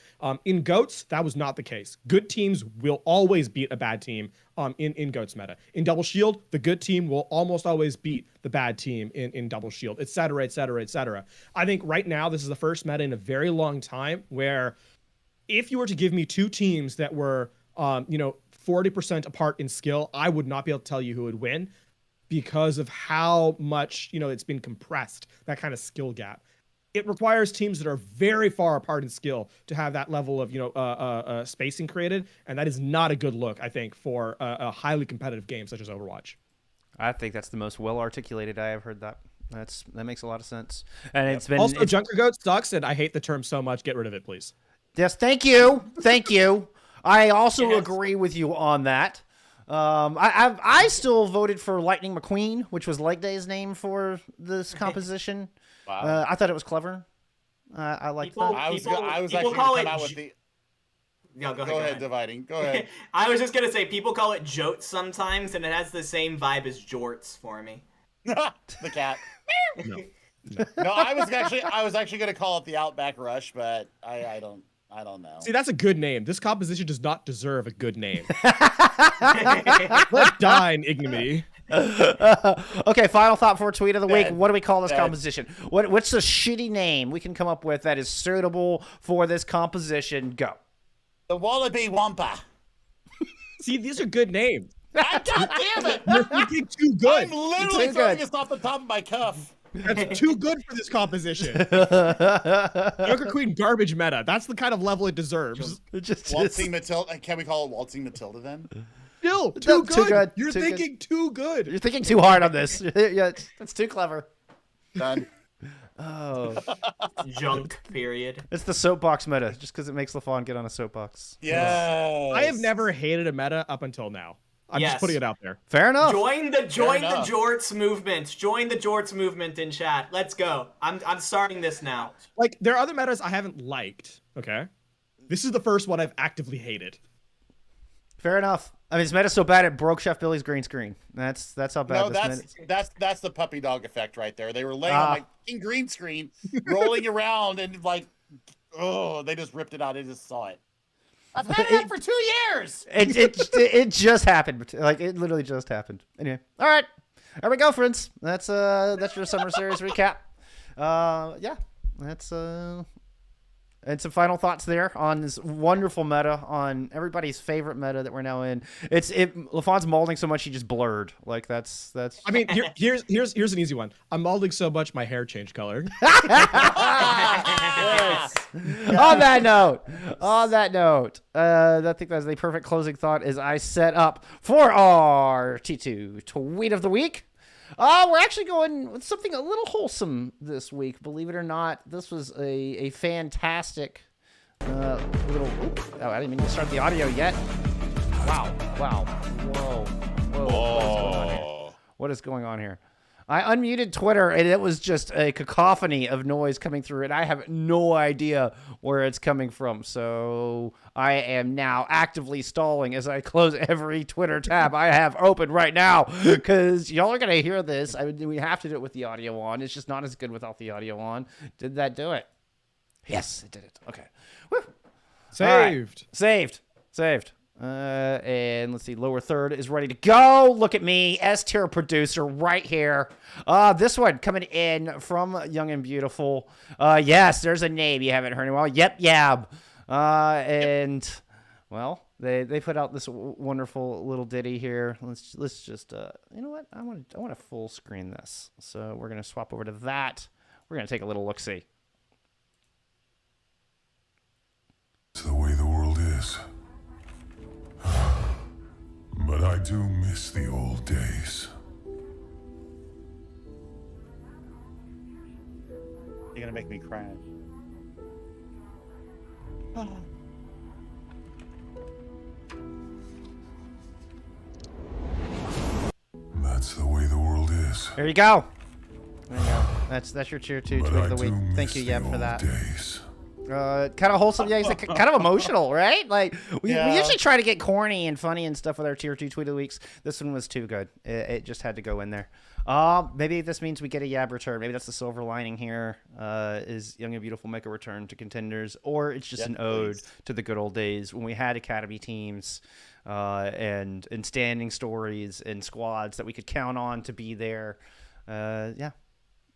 In Goats, that was not the case. Good teams will always beat a bad team in Goats meta. In Double Shield, the good team will almost always beat the bad team in Double Shield, et cetera, et cetera, et cetera. I think right now, this is the first meta in a very long time where if you were to give me two teams that were, 40% apart in skill, I would not be able to tell you who would win, because of how much, it's been compressed, that kind of skill gap. It requires teams that are very far apart in skill to have that level of, spacing created. And that is not a good look, I think, for a highly competitive game such as Overwatch. I think that's the most well-articulated I have heard that. That makes a lot of sense. And it's been... Also, Junker Goat sucks, and I hate the term so much. Get rid of it, please. Yes, thank you. I also agree with you on that. I still voted for Lightning McQueen, which was Leg Day's name for this composition. Wow. I thought it was clever. I liked that. I was actually going to come out with the... Yeah, go ahead, Dividing. Go ahead. I was just going to say, people call it Jotes sometimes, and it has the same vibe as Jorts for me. The cat. No. No, I was actually going to call it the Outback Rush, but I don't know. See, that's a good name. This composition does not deserve a good name. Let die in ignominy. Okay, final thought for tweet of the week. What do we call this composition? What's the shitty name we can come up with that is suitable for this composition? Go. The Wallaby Wampa. See, these are good names. God damn it! You're thinking too good. I'm literally throwing this off the top of my cuff. That's too good for this composition. JunkerQueen garbage meta. That's the kind of level it deserves. Waltzing Matilda. Can we call it Waltzing Matilda then? Still, too good. You're too thinking too good. You're thinking too hard on this. Yeah, that's too clever. Done. Oh. Junk, period. It's the soapbox meta, just because it makes LaFon get on a soapbox. Yes. I have never hated a meta up until now. I'm just putting it out there. Fair enough. Join the Jorts movement. Join the Jorts movement in chat. Let's go. I'm starting this now. Like, there are other metas I haven't liked. Okay, this is the first one I've actively hated. Fair enough. I mean, this meta's so bad it broke Chef Billy's green screen. That's how bad this meta. That's the puppy dog effect right there. They were laying on my green screen, rolling around, and they just ripped it out. I just saw it. I've had it for 2 years. It just happened. Like, it literally just happened. Anyway, all right. There we go, friends. That's your summer series recap. Yeah, that's and some final thoughts there on this wonderful meta, on everybody's favorite meta that we're now in. Lafon's molding so much he just blurred. Like that's. I mean, here's an easy one. I'm molding so much my hair changed color. Yes. On that note, I think that's the perfect closing thought as I set up for our T2 tweet of the week. We're actually going with something a little wholesome this week. Believe it or not, this was a fantastic little. Oh, I didn't mean to start the audio yet. Wow. Whoa. What is going on here? I unmuted Twitter, and it was just a cacophony of noise coming through, and I have no idea where it's coming from. So I am now actively stalling as I close every Twitter tab I have open right now, because y'all are going to hear this. We have to do it with the audio on. It's just not as good without the audio on. Did that do it? Yes, it did it. Okay. Woo. Saved. Right. Saved. And let's see, lower third is ready to go. Look at me, S-tier producer right here. This one coming in from Young and Beautiful. Yes, there's a name you haven't heard in a while. Yep, Yab. And well, they put out this wonderful little ditty here. Let's just you know what? I want to full screen this. So we're gonna swap over to that. We're gonna take a little look-see. It's the way the world is. But I do miss the old days. You're gonna make me cry. That's the way the world is. There you go. That's your tier 2 But tweet I of the do week. Thank miss you, the Yeb, for old that. days. Kind of wholesome. Yeah, he's like, kind of emotional, right? Like we Yeah. usually try to get corny and funny and stuff with our tier 2 tweet of the weeks. This one was too good. It just had to go in there. Maybe this means we get a Yab return. Maybe that's the silver lining here. Is Young and Beautiful make a return to contenders, or it's just an ode to the good old days when we had academy teams and standing stories and squads that we could count on to be there. Yeah.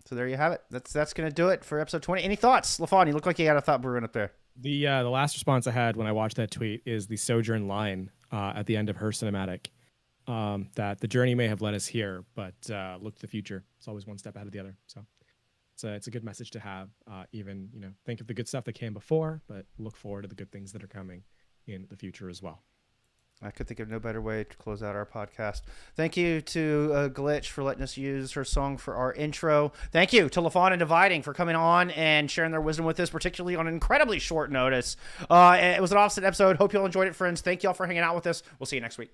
So there you have it. That's gonna do it for episode 20. Any thoughts, LaFon? You look like you had a thought brewing up there. The last response I had when I watched that tweet is the Sojourn line at the end of her cinematic. That the journey may have led us here, but look to the future. It's always one step ahead of the other. So it's a good message to have. Even think of the good stuff that came before, but look forward to the good things that are coming in the future as well. I could think of no better way to close out our podcast. Thank you to Glitch for letting us use her song for our intro. Thank you to LaFon and Dividing for coming on and sharing their wisdom with us, particularly on incredibly short notice. It was an offset episode. Hope you all enjoyed it, friends. Thank you all for hanging out with us. We'll see you next week.